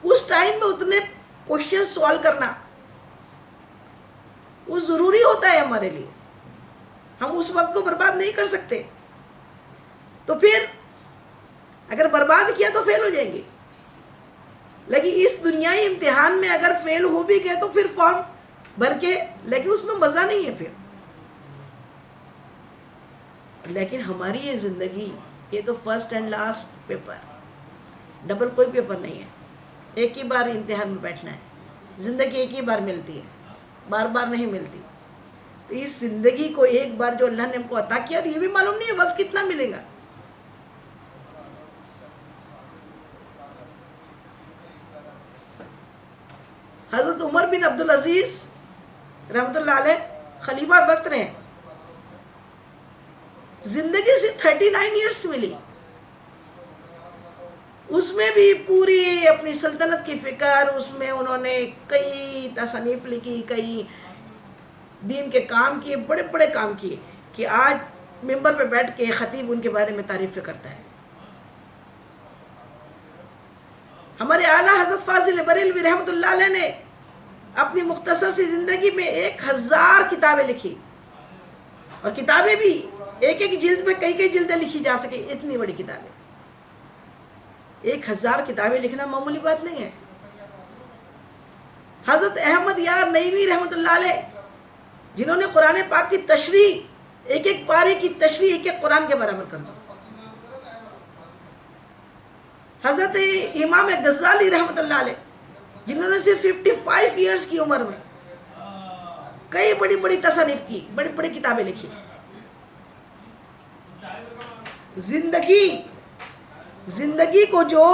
اس ٹائم میں اتنے کوشچن سوالو کرنا وہ ضروری ہوتا ہے ہمارے لیے. ہم اس وقت کو برباد نہیں کر سکتے. تو پھر اگر برباد کیا تو فیل ہو جائیں گے. لیکن اس دنیائی امتحان میں اگر فیل ہو بھی گئے تو پھر فارم بھر کے, لیکن اس میں مزہ نہیں ہے پھر. لیکن ہماری یہ زندگی, یہ تو first and last paper, double کوئی پیپر نہیں ہے. ایک ہی بار امتحان میں بیٹھنا ہے. زندگی ایک ہی بار ملتی ہے, بار بار نہیں ملتی. تو اس زندگی کو ایک بار جو اللہ نے ہم کو عطا کیا, اور یہ بھی معلوم نہیں ہے وقت کتنا ملے گا. حضرت عمر بن عبدالعزیز رحمۃ اللہ علیہ خلیفہ وقت رہے, زندگی سے 39 ایئرس ملی. اس میں بھی پوری اپنی سلطنت کی فکر, اس میں انہوں نے کئی تصانیف لکھی, کئی دین کے کام کیے, بڑے بڑے کام کیے کہ آج ممبر پہ بیٹھ کے خطیب ان کے بارے میں تعریفیں کرتا ہے. ہمارے اعلیٰ حضرت فاضل بریلوی رحمۃ اللہ علیہ نے اپنی مختصر سی زندگی میں 1000 کتابیں لکھی, اور کتابیں بھی ایک ایک جلد میں کئی کئی جلدیں لکھی جا سکے, اتنی بڑی کتابیں. 1000 کتابیں لکھنا معمولی بات نہیں ہے. حضرت احمد یار نعیمی رحمۃ اللہ علیہ جنہوں نے قرآن پاک کی تشریح, ایک ایک پارے کی تشریح ایک ایک قرآن کے برابر کر دی. حضرت امام غزالی رحمۃ اللہ علیہ جنہوں نے صرف 55 ایئرس کی عمر میں کئی بڑی بڑی تصانیف کی, بڑی بڑی کتابیں لکھی. زندگی کو جو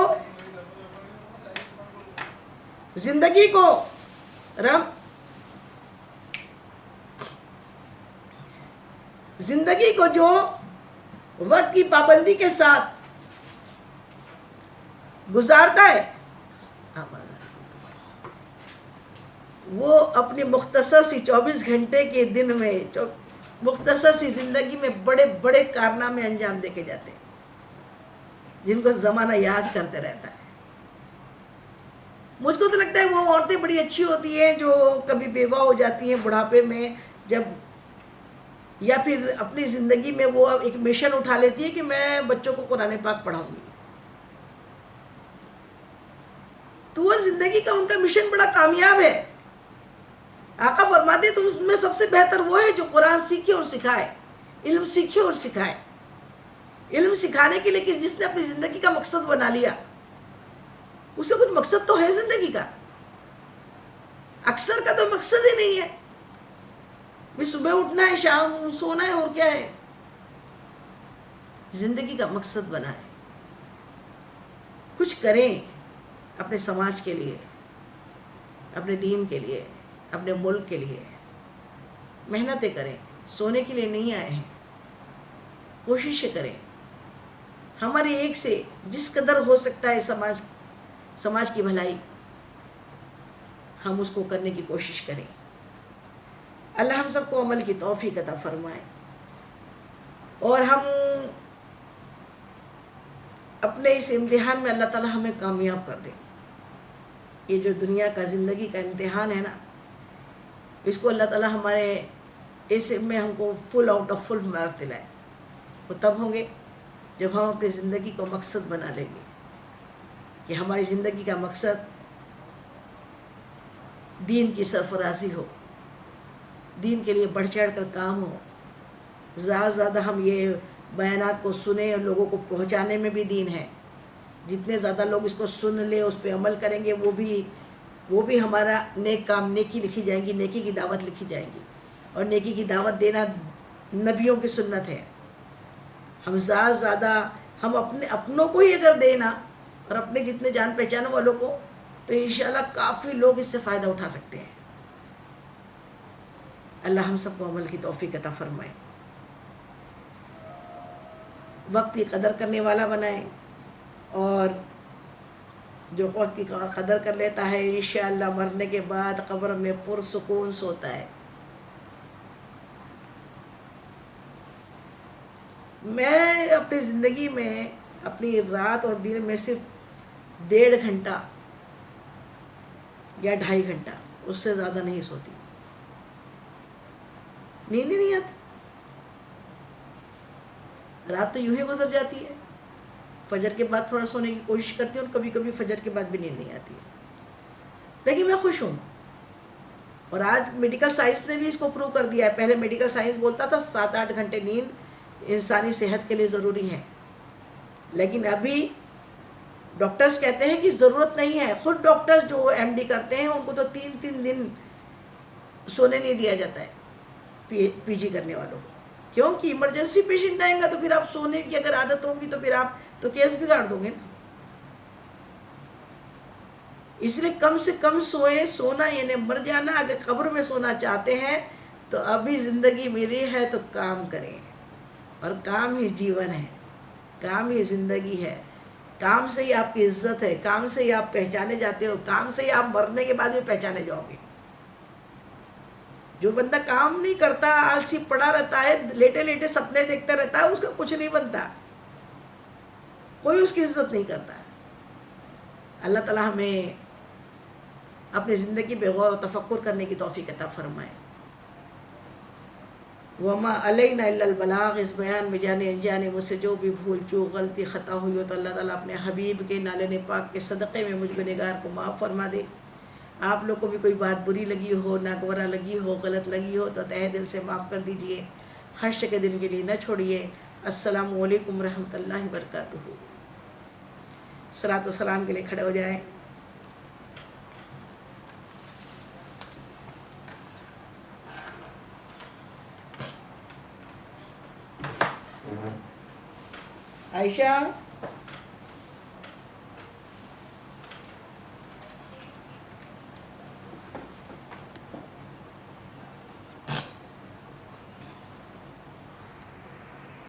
وقت کی پابندی کے ساتھ گزارتا ہے, وہ اپنی مختصر سی 24 گھنٹے کے دن میں, مختصر سی زندگی میں بڑے بڑے کارنامے انجام دے کے جاتے ہیں جن کو زمانہ یاد کرتے رہتا ہے. مجھ کو تو لگتا ہے وہ عورتیں بڑی اچھی ہوتی ہیں جو کبھی بیوہ ہو جاتی ہیں بڑھاپے میں, جب یا پھر اپنی زندگی میں وہ ایک مشن اٹھا لیتی ہے کہ میں بچوں کو قرآن پاک پڑھاؤں گی. تو وہ زندگی کا ان کا مشن بڑا کامیاب ہے. آقا فرماتے تم میں سب سے بہتر وہ ہے جو قرآن سیکھے اور سکھائے, علم سیکھے اور سکھائے. علم سکھانے کے لیے جس نے اپنی زندگی کا مقصد بنا لیا, اسے کچھ مقصد تو ہے زندگی کا. اکثر کا تو مقصد ہی نہیں ہے, بھی صبح اٹھنا ہے شام سونا ہے, اور کیا ہے. زندگی کا مقصد بنائیں, کچھ کریں اپنے سماج کے لیے, اپنے دین کے لیے, اپنے ملک کے لیے. محنتیں کریں, سونے کے لیے نہیں آئے ہیں, کوششیں کریں. ہمارے ایک سے جس قدر ہو سکتا ہے سماج کی بھلائی, ہم اس کو کرنے کی کوشش کریں. اللہ ہم سب کو عمل کی توفیق عطا فرمائے, اور ہم اپنے اس امتحان میں اللہ تعالی ہمیں کامیاب کر دے. یہ جو دنیا کا زندگی کا امتحان ہے نا, اس کو اللہ تعالی ہمارے اس میں ہم کو full out of full mark دلائے. وہ تب ہوں گے جب ہم اپنی زندگی کو مقصد بنا لیں گے کہ ہماری زندگی کا مقصد دین کی سرفرازی ہو، دین کے لیے بڑھ چڑھ کر کام ہو، زیادہ سے زیادہ ہم یہ بیانات کو سنیں اور لوگوں کو پہنچانے میں بھی دین ہے. جتنے زیادہ لوگ اس کو سن لیں، اس پہ عمل کریں گے، وہ بھی ہمارا نیک کام، نیکی لکھی جائیں گی، نیکی کی دعوت لکھی جائیں گی. اور نیکی کی دعوت دینا نبیوں کی سنت ہے. ہم زیادہ سے زیادہ ہم اپنوں کو ہی اگر دینا اور اپنے جتنے جان پہچان والوں کو، تو انشاءاللہ کافی لوگ اس سے فائدہ اٹھا سکتے ہیں. اللہ ہم سب کو عمل کی توفیق عطا فرمائے، وقت کی قدر کرنے والا بنائے، اور جو وقت کی قدر کر لیتا ہے انشاءاللہ مرنے کے بعد قبر میں پرسکون سوتا ہے. میں اپنی زندگی میں اپنی رات اور دن میں صرف 1.5 گھنٹہ یا 2.5 گھنٹہ، اس سے زیادہ نہیں سوتی. نیند ہی نہیں آتی، رات تو یوں ہی گزر جاتی ہے. فجر کے بعد تھوڑا سونے کی کوشش کرتی ہوں، اور کبھی کبھی فجر کے بعد بھی نیند نہیں آتی ہے. لیکن میں خوش ہوں. اور آج میڈیکل سائنس نے بھی اس کو پروو کر دیا ہے. پہلے میڈیکل سائنس بولتا تھا 7-8 گھنٹے نیند انسانی صحت کے لیے ضروری ہے، لیکن ابھی ڈاکٹرز کہتے ہیں کہ ضرورت نہیں ہے. خود ڈاکٹرز جو ایم ڈی کرتے ہیں ان کو تو 3 دن سونے نہیں دیا جاتا ہے پی جی کرنے والوں کو. کیوں کہ ایمرجنسی پیشنٹ آئیں گا تو پھر آپ سونے کی اگر عادت ہوگی تو پھر آپ تو کیس بگاڑ دو گے نا. اس لیے کم سے کم سوئے. سونا یعنی مر جانا. اگر قبر میں سونا چاہتے ہیں تو ابھی زندگی ملی ہے تو کام کریں، اور کام ہی جیون ہے، کام ہی زندگی ہے. کام سے ہی آپ کی عزت ہے، کام سے ہی آپ پہچانے جاتے ہو، کام سے ہی آپ مرنے کے بعد بھی پہچانے جاؤ گے. جو بندہ کام نہیں کرتا، آلسی پڑا رہتا ہے، لیٹے لیٹے سپنے دیکھتا رہتا ہے، اس کا کچھ نہیں بنتا، کوئی اس کی عزت نہیں کرتا. اللہ تعالیٰ ہمیں اپنی زندگی پہ غور و تفکر کرنے کی توفیق عطا فرمائے. وما علینا الا البلاغ. اس بیان میں جانے انجانے مجھ سے جو بھی بھول چوک غلطی خطا ہوئی ہو تو اللہ تعالیٰ اپنے حبیب کے نالے پاک کے صدقے میں مجھ گنہگار کو معاف فرما دے. آپ لوگ کو بھی کوئی بات بری لگی ہو، ناگوارا لگی ہو، غلط لگی ہو تو تہہ دل سے معاف کر دیجئے. حشر کے دن کے لیے نہ چھوڑیے. السلام علیکم ورحمۃ اللہ وبرکاتہ. صلاۃ و سلام کے لیے کھڑے ہو جائیں. عائشہ